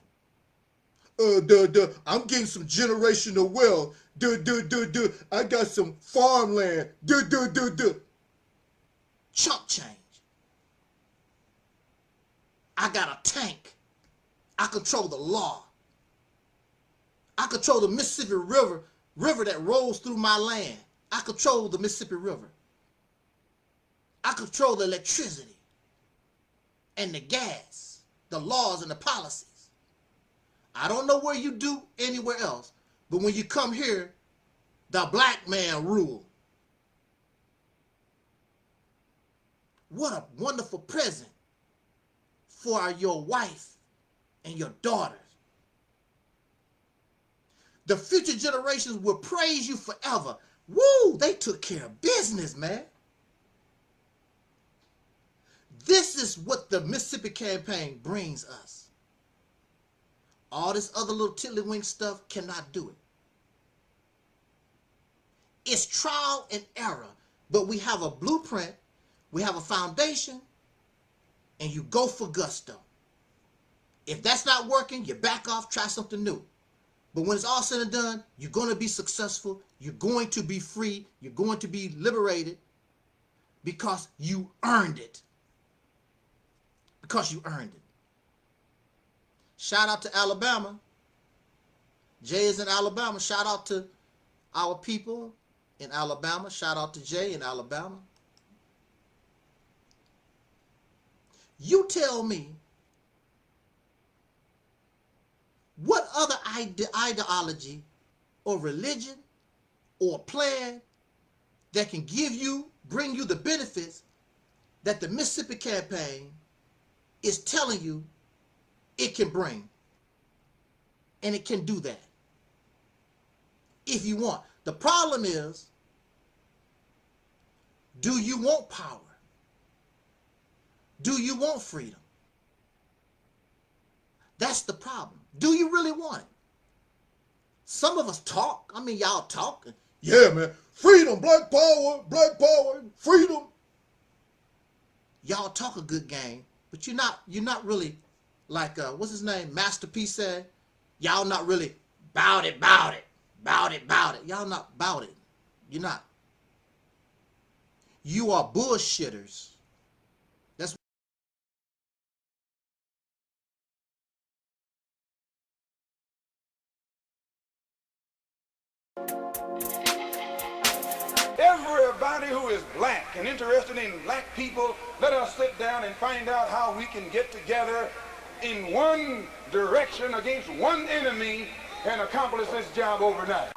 I'm getting some generational wealth. I got some farmland. Chump change. I got a tank. I control the law. I control the Mississippi river that rolls through my land. I control the Mississippi River. I control the electricity and the gas, the laws and the policies. I don't know where you do anywhere else, but when you come here, the black man rule. What a wonderful present for your wife and your daughters. The future generations will praise you forever. Woo, they took care of business, man. This is what the Mississippi campaign brings us. All this other little tiddlywink stuff cannot do it. It's trial and error, but we have a blueprint, we have a foundation, and you go for gusto. If that's not working, you back off, try something new. But when it's all said and done, you're going to be successful, you're going to be free, you're going to be liberated because you earned it. Because you earned it. Shout out to Alabama. Jay is in Alabama. Shout out to our people in Alabama. Shout out to Jay in Alabama. You tell me what other ideology or religion or plan that can bring you the benefits that the Mississippi campaign is telling you it can bring. And it can do that if you want. The problem is, do you want power? Do you want freedom? That's the problem. Do you really want it? Some of us talk. I mean, y'all talking. Yeah, man. Freedom, black power, freedom. Y'all talk a good game, but you're not really like what's his name? Masterpiece said, y'all not really bout it. Y'all not bout it. You're not. You are bullshitters. Everybody who is black and interested in black people, let us sit down and find out how we can get together in one direction against one enemy and accomplish this job overnight.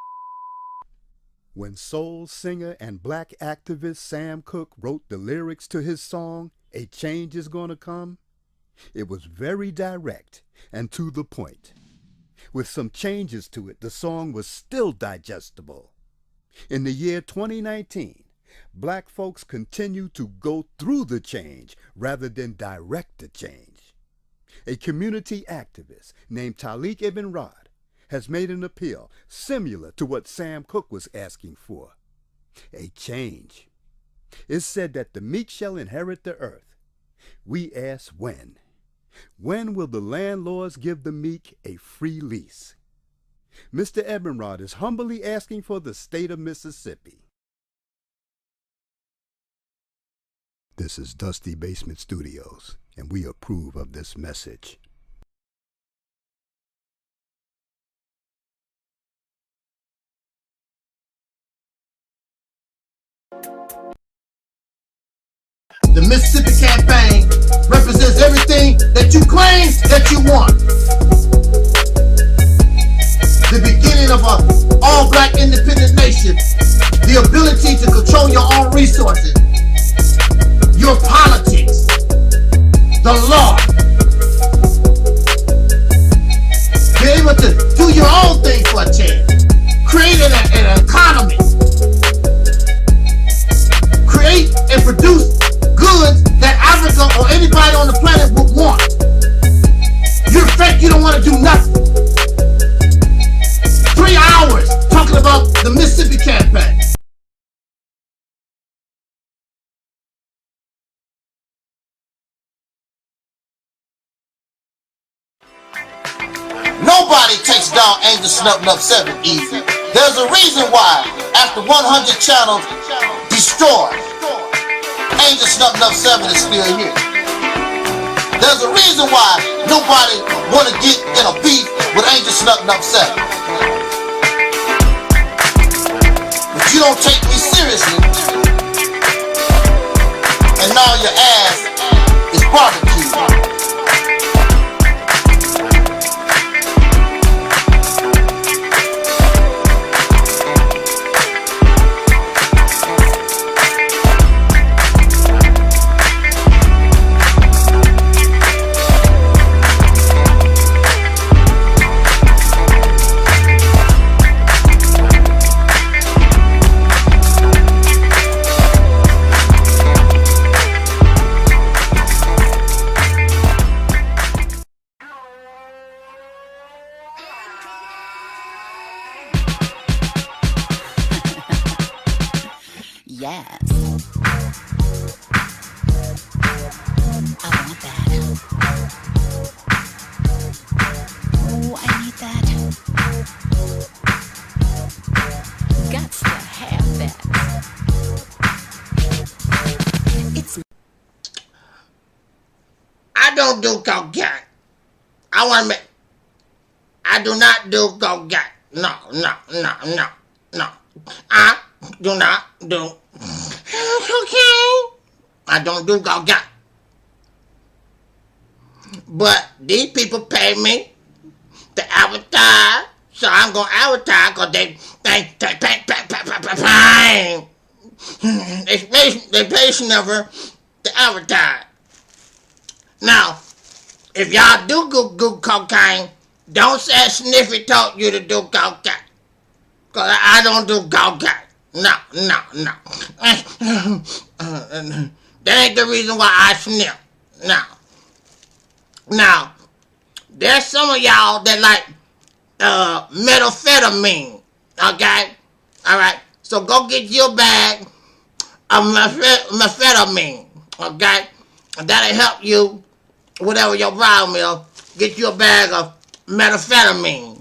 When soul singer and black activist Sam Cooke wrote the lyrics to his song, "A Change Is Gonna Come," it was very direct and to the point. With some changes to it, the song was still digestible. In the year 2019, black folks continue to go through the change rather than direct the change. A community activist named Taalik Ibn'rad has made an appeal similar to what Sam Cooke was asking for. A change. It's said that the meek shall inherit the earth. We ask when. When will the landlords give the meek a free lease? Mr. Ibn'rad is humbly asking for the state of Mississippi. This is Dusty Basement Studios, and we approve of this message. The Mississippi campaign represents everything that you claim that you want. The beginning of an all-black independent nation. The ability to control your own resources. Your politics. The law. Be able to do your own thing for a change. Create an economy. Create and produce goods that Africa or anybody on the planet would want. You're fake, you don't want to do nothing. 3 hours talking about the Mississippi campaign. Nobody takes down Angel Snuffing Up 7 easy. There's a reason why, after 100 channels destroyed, Angel Snuffing Up 7 is still here. There's a reason why nobody want to get in a beef with Angel Snuffing Up 7. But you don't take me seriously, and now your ass is barbecued. don't do cocaine. I want to make... I do not do cocaine. No. I do not do cocaine. I don't do cocaine. But these people pay me to advertise, so I'm going to advertise because they pay never to advertise. Now, if y'all do go cocaine, don't say SNIFFY taught you to do cocaine. Because I don't do cocaine. No. That ain't the reason why I sniff. Now, there's some of y'all that like methamphetamine, okay? Alright, so go get you a bag of methamphetamine, okay? And that'll help you, whatever your problem is, get you a bag of methamphetamine.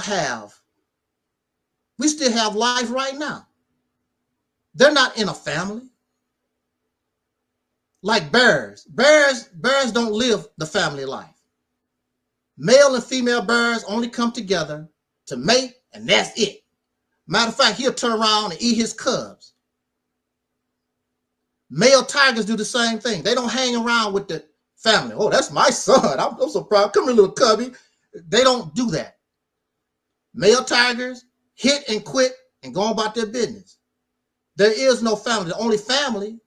still have life right now. They're not in a family. Like bears. Bears don't live the family life. Male and female bears only come together to mate, and that's it. Matter of fact, he'll turn around and eat his cubs. Male tigers do the same thing. They don't hang around with the family. Oh, that's my son. I'm so proud. Come here, little cubby. They don't do that. Male tigers hit and quit and go about their business. There is no family. The only family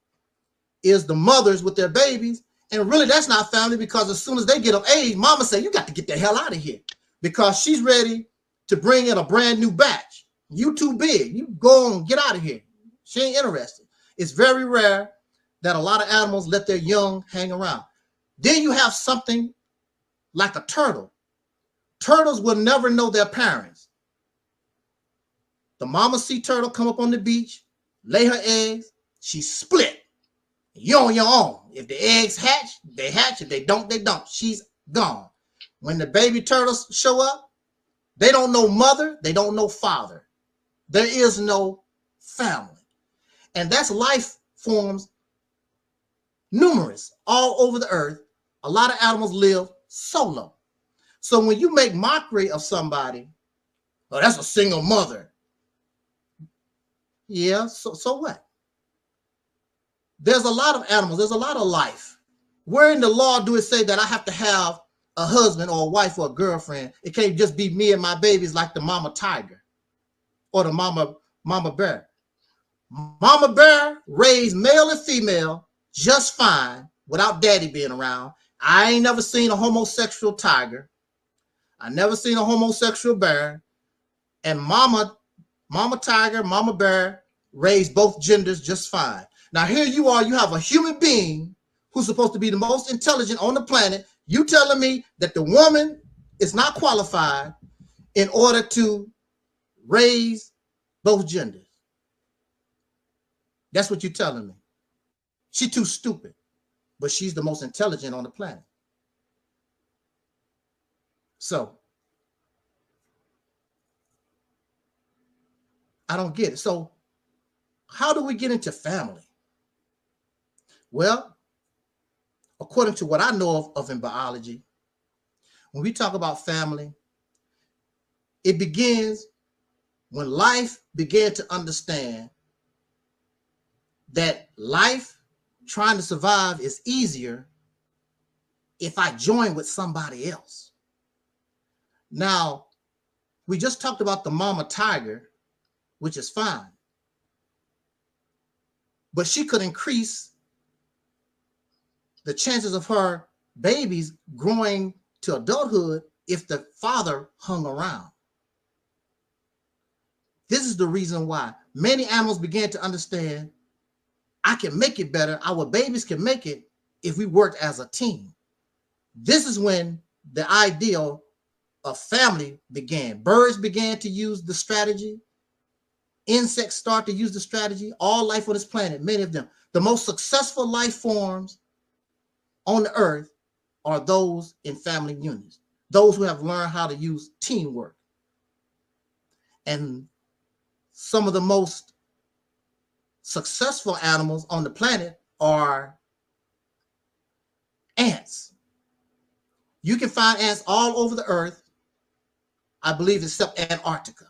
is the mothers with their babies. And really, that's not family, because as soon as they get of age, mama say, you got to get the hell out of here, because she's ready to bring in a brand new batch. You too big. You go on, get out of here. She ain't interested. It's very rare that a lot of animals let their young hang around. Then you have something like a turtle. Turtles will never know their parents. The mama sea turtle come up on the beach, lay her eggs, she split. You're on your own. If the eggs hatch, they hatch. If they don't, they don't. She's gone. When the baby turtles show up, they don't know mother, they don't know father. There is no family. And that's life forms, numerous, all over the earth. A lot of animals live solo. So when you make mockery of somebody, oh, that's a single mother. Yeah, so what? There's a lot of animals. There's a lot of life. Where in the law do it say that I have to have a husband or a wife or a girlfriend? It can't just be me and my babies like the mama tiger or the mama bear. Mama bear raised male and female just fine without daddy being around. I ain't never seen a homosexual tiger. I never seen a homosexual bear. And mama tiger, mama bear raised both genders just fine. Now here you are, you have a human being who's supposed to be the most intelligent on the planet. You telling me that the woman is not qualified in order to raise both genders. That's what you're telling me. She's too stupid, but she's the most intelligent on the planet. So I don't get it. So how do we get into family? Well, according to what I know of in biology, when we talk about family, it begins when life began to understand that life trying to survive is easier if I join with somebody else. Now, we just talked about the mama tiger, which is fine, but she could increase the chances of her babies growing to adulthood if the father hung around. This is the reason why many animals began to understand I can make it better. Our babies can make it if we work as a team. This is when the ideal of family began. Birds began to use the strategy. Insects start to use the strategy. All life on this planet, many of them. The most successful life forms on the earth are those in family units, those who have learned how to use teamwork. And some of the most successful animals on the planet are ants. You can find ants all over the earth, I believe, except Antarctica.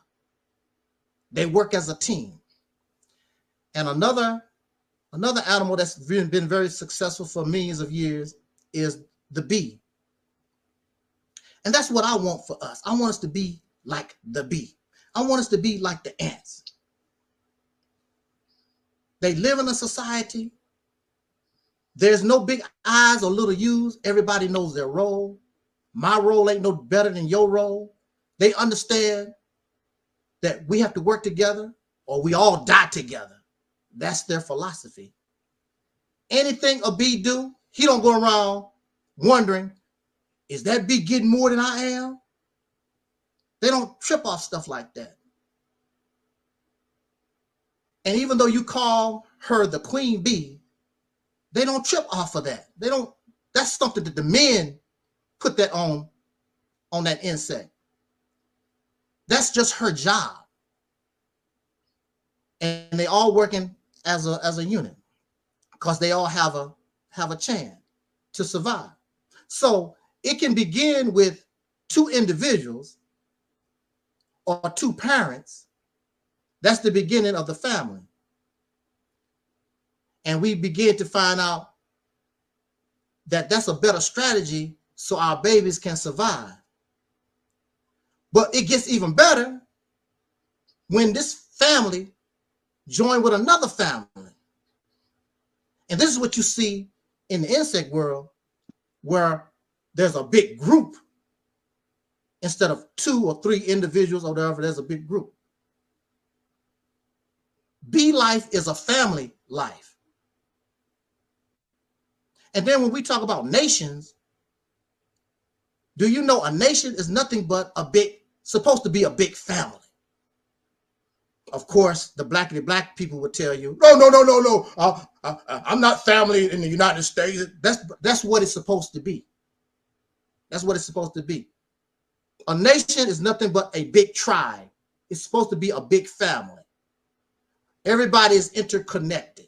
They work as a team. And another animal that's been very successful for millions of years is the bee. And that's what I want for us. I want us to be like the bee. I want us to be like the ants. They live in a society. There's no big I's or little U's. Everybody knows their role. My role ain't no better than your role. They understand that we have to work together or we all die together. That's their philosophy. Anything a bee do, he don't go around wondering, is that bee getting more than I am? They don't trip off stuff like that. And even though you call her the queen bee, they don't trip off of that. They don't, that's something that the men put that on that insect. That's just her job. And they all working as a unit because they all have a chance to survive. So it can begin with two individuals or two parents. That's the beginning of the family. And we begin to find out that that's a better strategy so our babies can survive. But it gets even better when this family join with another family. And this is what you see in the insect world, where there's a big group. Instead of 2 or 3 individuals or whatever, there's a big group. Bee life is a family life. And then when we talk about nations, do you know a nation is nothing but supposed to be a big family? Of course, the black people would tell you, no. I'm not family in the United States. That's what it's supposed to be. That's what it's supposed to be. A nation is nothing but a big tribe. It's supposed to be a big family. Everybody is interconnected.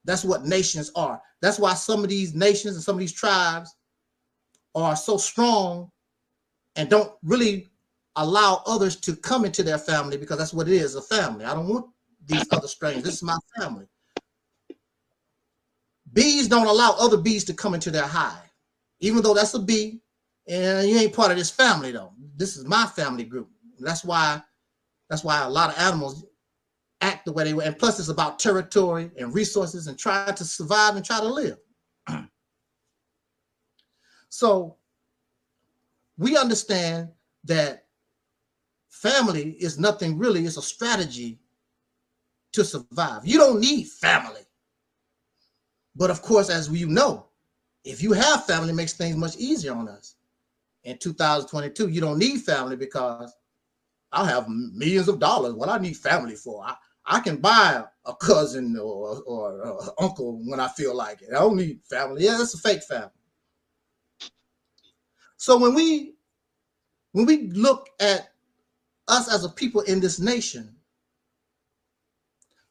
That's what nations are. That's why some of these nations and some of these tribes are so strong and don't really allow others to come into their family, because that's what it is, a family. I don't want these other strangers. This is my family. Bees don't allow other bees to come into their hive, even though that's a bee, and you ain't part of this family though. This is my family group. That's why a lot of animals act the way they were. And plus it's about territory and resources and trying to survive and try to live. So we understand that family is nothing really, it's a strategy to survive. You don't need family. But of course, as you know, if you have family, it makes things much easier on us. In 2022, you don't need family because I'll have millions of dollars. What I need family for? I can buy a cousin or uncle when I feel like it. I don't need family. Yeah, that's a fake family. So when we look at us as a people in this nation,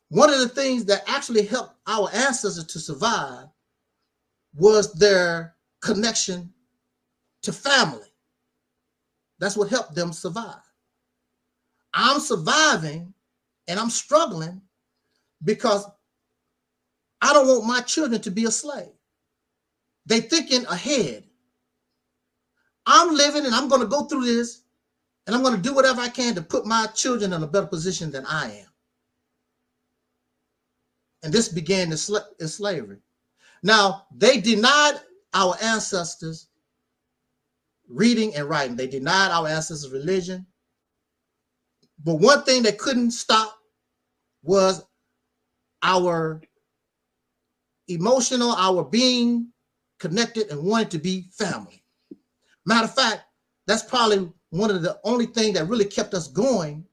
one of the things that actually helped our ancestors to survive was their connection to family. That's what helped them survive. I'm surviving and I'm struggling because I don't want my children to be a slave. They're thinking ahead. I'm living and I'm going to go through this and I'm going to do whatever I can to put my children in a better position than I am. And this began in slavery. Now, they denied our ancestors reading and writing. They denied our ancestors religion. But one thing they couldn't stop was our emotional, our being connected and wanting to be family. Matter of fact, that's probably one of the only things that really kept us going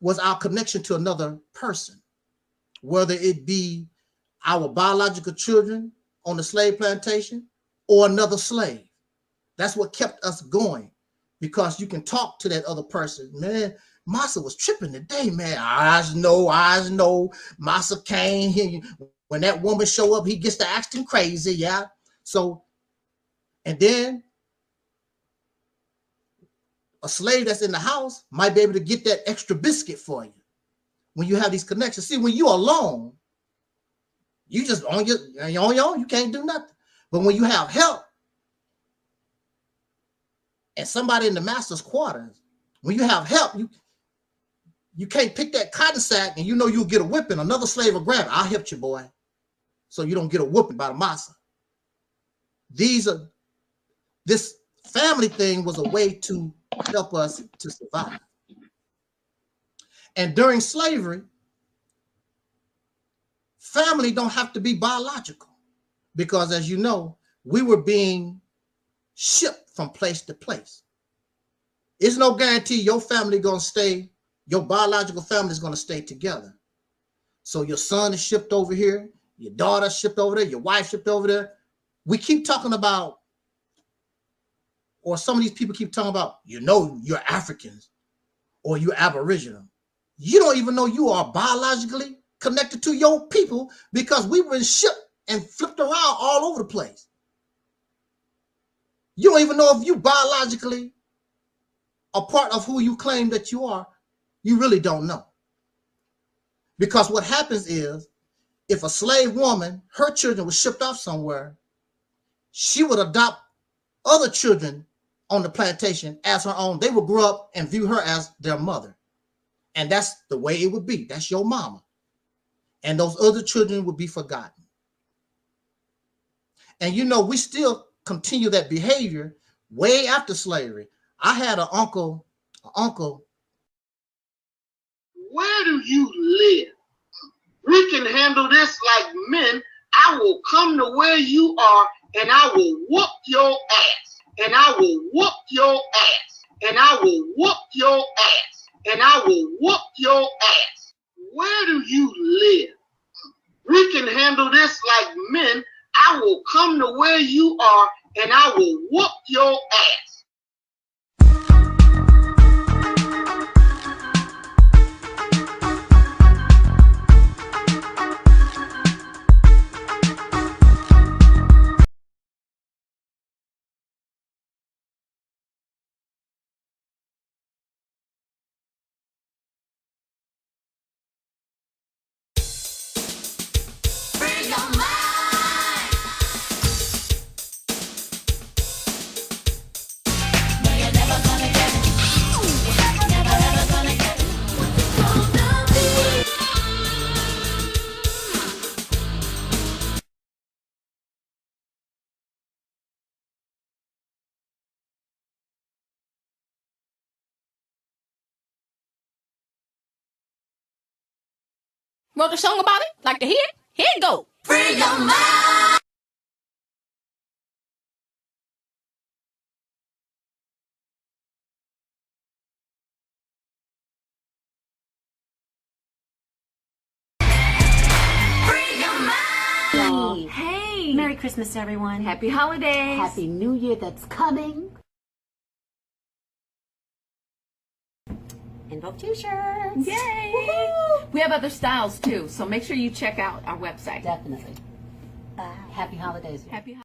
was our connection to another person, whether it be our biological children on the slave plantation or another slave. That's what kept us going, because you can talk to that other person. Man, Massa was tripping today, man. Eyes know. Massa came. When that woman show up, he gets to acting crazy, yeah. So, and then a slave that's in the house might be able to get that extra biscuit for you when you have these connections. See, when you're alone, you just on your own, you can't do nothing. But when you have help and somebody in the master's quarters, when you have help, you can't pick that cotton sack and you know you'll get a whipping. Another slave will grab it. I'll help you, boy, so you don't get a whooping by the massa. This family thing was a way to help us to survive. And during slavery, family don't have to be biological, because as you know, we were being shipped from place to place. There's no guarantee your family gonna stay, your biological family is gonna stay together. So your son is shipped over here, your daughter shipped over there, your wife shipped over there. We keep talking about or some of these people keep talking about, you know, you're Africans or you're Aboriginal. You don't even know you are biologically connected to your people because we've been shipped and flipped around all over the place. You don't even know if you biologically a part of who you claim that you are. You really don't know. Because what happens is, if a slave woman, her children were shipped off somewhere, she would adopt other children on the plantation as her own. They would grow up and view her as their mother. And that's the way it would be. That's your mama. And those other children would be forgotten. And you know, we still continue that behavior way after slavery. I had an uncle. Where do you live? We can handle this like men. I will come to where you are and I will whoop your ass. And I will whoop your ass. And I will whoop your ass. And I will whoop your ass. Where do you live? We can handle this like men. I will come to where you are and I will whoop your ass. Wrote a song about it? Like to hear it? Here it go. Free your mind. Free your mind. Hey. Merry Christmas, everyone. Happy holidays. Happy New Year that's coming. EnVogue t-shirts. Yay! Woohoo! We have other styles too, so make sure you check out our website. Definitely. Happy holidays. Happy holidays.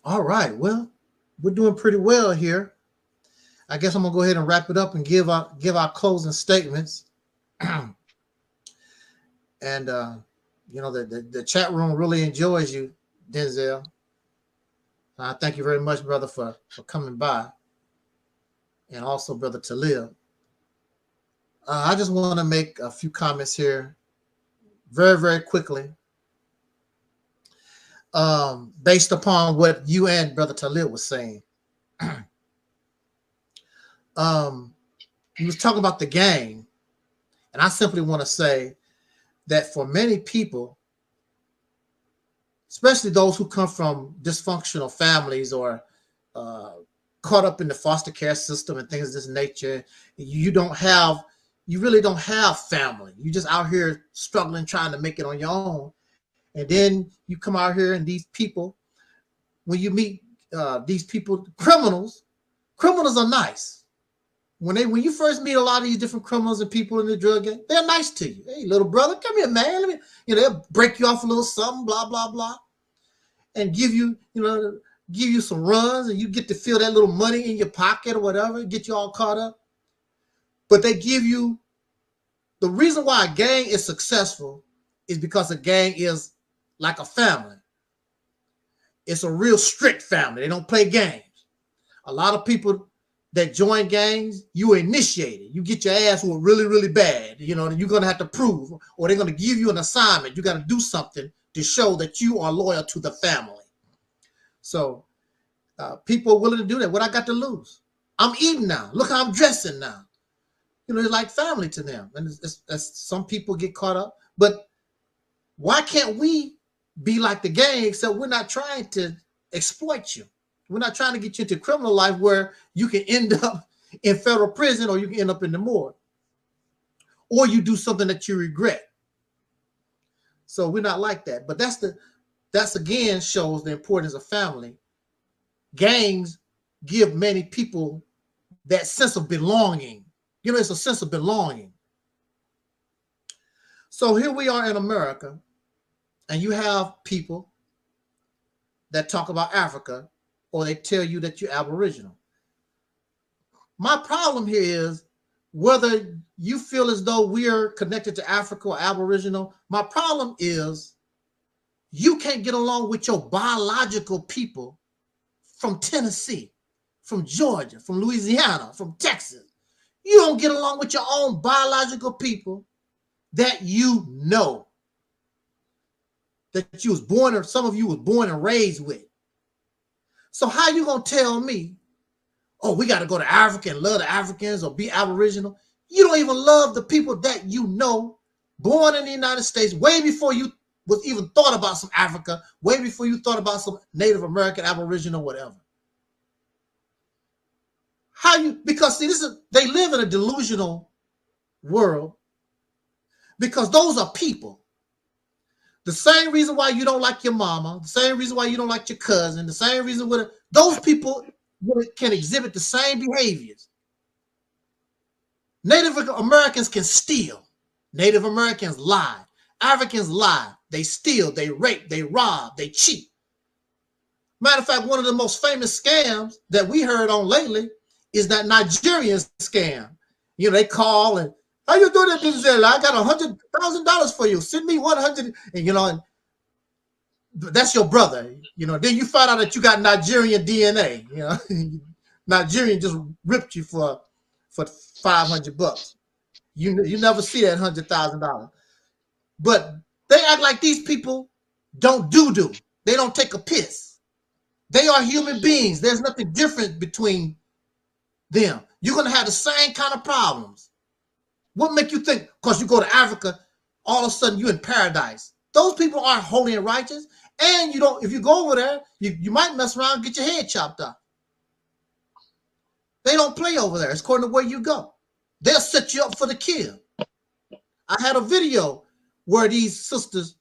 All right, well, we're doing pretty well here. I guess I'm gonna go ahead and wrap it up and give our closing statements. And you know, the chat room really enjoys you, Denzel. I thank you very much, brother, for coming by, and also brother Taalik. I just want to make a few comments here, very, very quickly. Based upon what you and brother Taalik was saying. He was talking about the gang, and I simply want to say that for many people, especially those who come from dysfunctional families or caught up in the foster care system and things of this nature, you really don't have family. You just out here struggling, trying to make it on your own. And then you come out here and these people, when you meet these people, criminals are nice. When you first meet a lot of these different criminals and people in the drug gang, they're nice to you. Hey, little brother, come here, man. Let me, they'll break you off a little something, blah, blah, blah, and give you some runs, and you get to feel that little money in your pocket or whatever, get you all caught up. But they give you, the reason why a gang is successful is because a gang is like a family. It's a real strict family. They don't play games. A lot of people that join gangs, you are initiated. You get your ass whooped really, really bad. You're going to have to prove, or they're going to give you an assignment. You got to do something to show that you are loyal to the family. So people are willing to do that. What I got to lose? I'm eating now. Look how I'm dressing now. You know, it's like family to them. And it's some people get caught up. But why can't we be like the gang, except we're not trying to exploit you? We're not trying to get you into criminal life where you can end up in federal prison or you can end up in the morgue. Or you do something that you regret. So we're not like that. But that's again shows the importance of family. Gangs give many people that sense of belonging. You know, it's a sense of belonging. So here we are in America, and you have people that talk about Africa, or they tell you that you're Aboriginal. My problem here is whether you feel as though we are connected to Africa or Aboriginal. My problem is you can't get along with your biological people from Tennessee, from Georgia, from Louisiana, from Texas. You don't get along with your own biological people that you know, that you was born, or some of you was born and raised with. So how you gonna tell me, oh, we got to go to Africa and love the Africans or be Aboriginal? You don't even love the people that you know, born in the United States, way before you was even thought about some Africa, way before you thought about some Native American, Aboriginal, whatever. How you, because see, they live in a delusional world, because those are people. The same reason why you don't like your mama, the same reason why you don't like your cousin, the same reason why those people can exhibit the same behaviors. Native Americans can steal. Native Americans lie. Africans lie. They steal, they rape, they rob, they cheat. Matter of fact, one of the most famous scams that we heard on lately is that Nigerian scam. You know, they call and, how you doing that, Denzel? I got $100,000 for you. Send me 100, and you know, and that's your brother. You know, then you find out that you got Nigerian DNA. You know, Nigerian just ripped you for $500. You never see that $100,000. But they act like these people don't do. They don't take a piss. They are human beings. There's nothing different between them. You're gonna have the same kind of problems. What make you think because you go to Africa, all of a sudden you're in paradise? Those people aren't holy and righteous. And you don't, if you go over there, you might mess around and get your head chopped off. They don't play over there. It's according to where you go. They'll set you up for the kill. I had a video where these sisters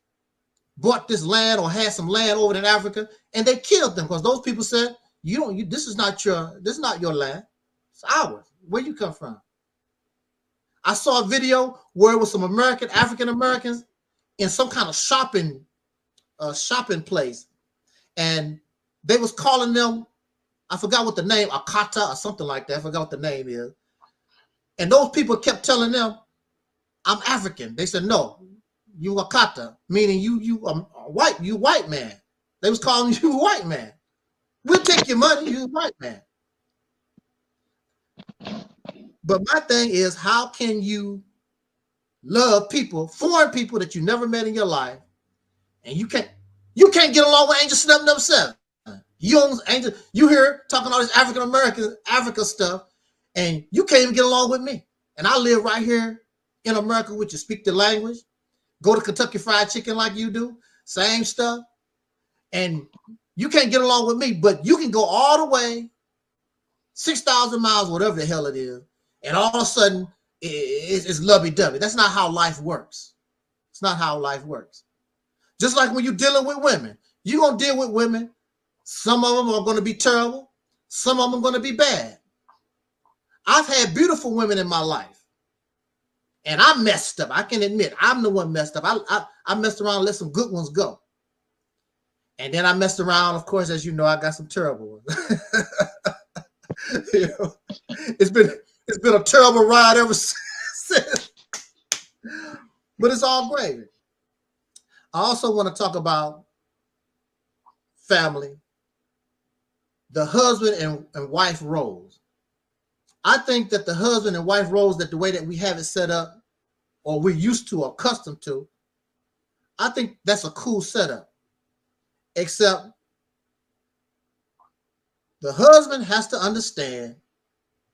bought this land or had some land over in Africa, and they killed them because those people said, this is not your land. It's ours. Where you come from? I saw a video where it was some African Americans in some kind of shopping place, and they was calling them, I forgot what the name, Akata or something like that. I forgot what the name is. And those people kept telling them, I'm African. They said, no, you Akata, meaning you white man. They was calling you a white man. We'll take your money, you a white man. But my thing is, how can you love people, foreign people that you never met in your life, and you can't get along with Angel 777? You hear talking all this African American Africa stuff, and you can't even get along with me. And I live right here in America, which you speak the language, go to Kentucky Fried Chicken like you do, same stuff, and you can't get along with me. But you can go all the way 6,000 miles, whatever the hell it is, and all of a sudden it's lovey-dovey. That's not how life works. It's not how life works. Just like when you're dealing with women, you're going to deal with women. Some of them are going to be terrible. Some of them are going to be bad. I've had beautiful women in my life, and I messed up. I can admit I'm the one messed up. I messed around and let some good ones go. And then I messed around, of course, as you know, I got some terrible ones. You know, it's been a terrible ride ever since. But it's all gravy. I also want to talk about family, the husband and wife roles. I think that the husband and wife roles, that the way that we have it set up, or we're used to or accustomed to, I think that's a cool setup. Except the husband has to understand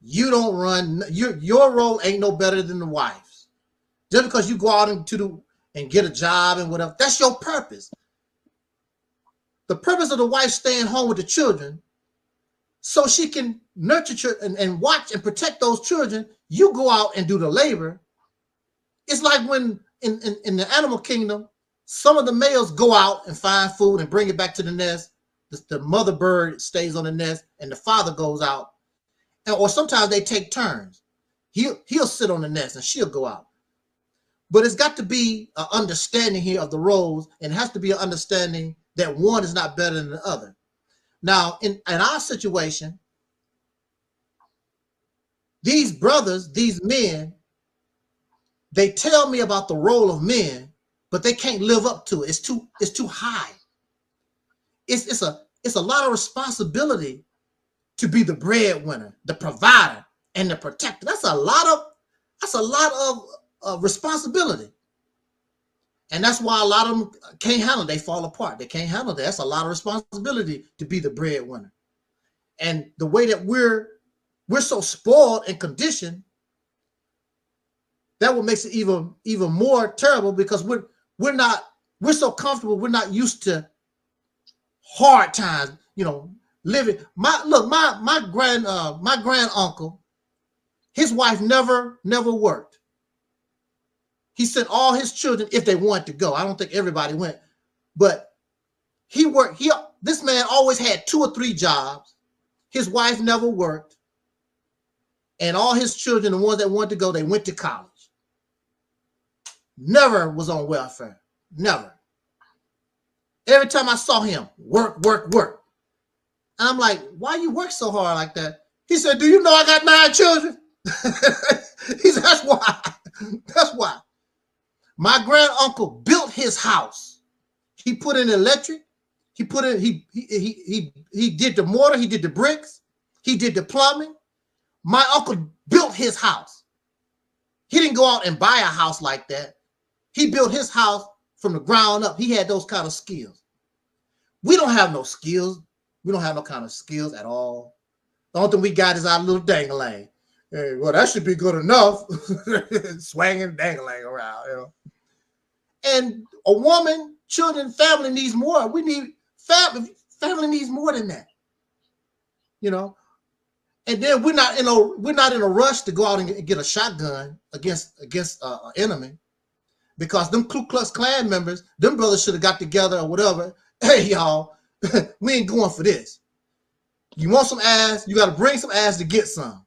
You don't run. Your role ain't no better than the wife's. Just because you go out and get a job and whatever, that's your purpose. The purpose of the wife staying home with the children, so she can nurture and watch and protect those children. You go out and do the labor. It's like when in the animal kingdom, some of the males go out and find food and bring it back to the nest. The mother bird stays on the nest and the father goes out. Or sometimes they take turns. He'll sit on the nest and she'll go out. But it's got to be an understanding here of the roles, and it has to be an understanding that one is not better than the other. Now, in our situation, these brothers, these men, they tell me about the role of men, but they can't live up to it. It's too high. It's a lot of responsibility to be the breadwinner, the provider, and the protector. That's a lot of responsibility. And that's why a lot of them can't handle it. They fall apart. They can't handle that. That's a lot of responsibility to be the breadwinner. And the way that we're so spoiled and conditioned, that what makes it even more terrible, because we're so comfortable. We're not used to hard times, living. My grand uncle, his wife never worked. He sent all his children if they wanted to go. I don't think everybody went, but he worked. This man always had 2 or 3 jobs. His wife never worked, and all his children, the ones that wanted to go, they went to college. Never was on welfare. Never. Every time I saw him, work. And I'm like, why you work so hard like that? He said, do you know I got 9 children? He said, that's why. That's why. My grand uncle built his house. He put in electric. He did the mortar. He did the bricks. He did the plumbing. My uncle built his house. He didn't go out and buy a house like that. He built his house from the ground up. He had those kind of skills. We don't have no skills. We don't have no kind of skills at all. The only thing we got is our little dangling. Hey, well, that should be good enough. Swinging, dangling around, And a woman, children, family needs more. We need family needs more than that, And then we're not in a rush to go out and get a shotgun against an enemy, because them Ku Klux Klan members, them brothers should have got together or whatever. Hey, y'all, we ain't going for this. You want some ass? You got to bring some ass to get some.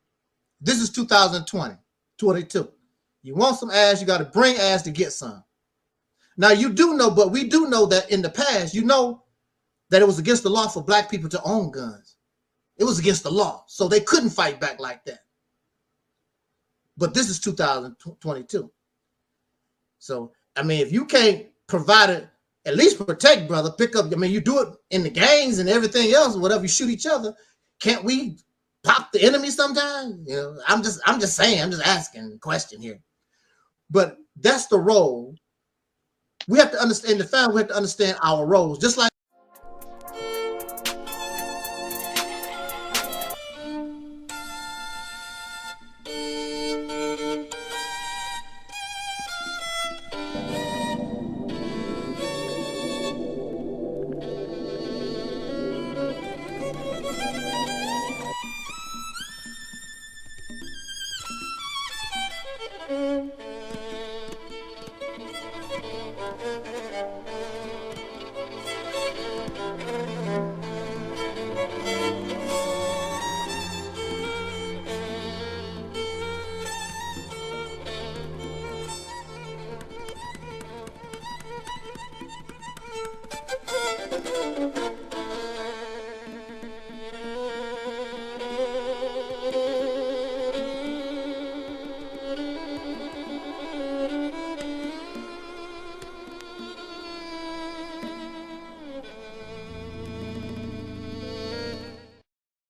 This is 2022. You want some ass? You got to bring ass to get some. Now you do know, but we do know that in the past, that it was against the law for black people to own guns. It was against the law, so they couldn't fight back like that. But this is 2022. So, if you can't provide it, at least protect, brother, pick up. You do it in the gangs and everything else, whatever, you shoot each other. Can't we pop the enemy sometimes? I'm just saying, I'm just asking a question here. But that's the role. We have to understand the family, we have to understand our roles, just like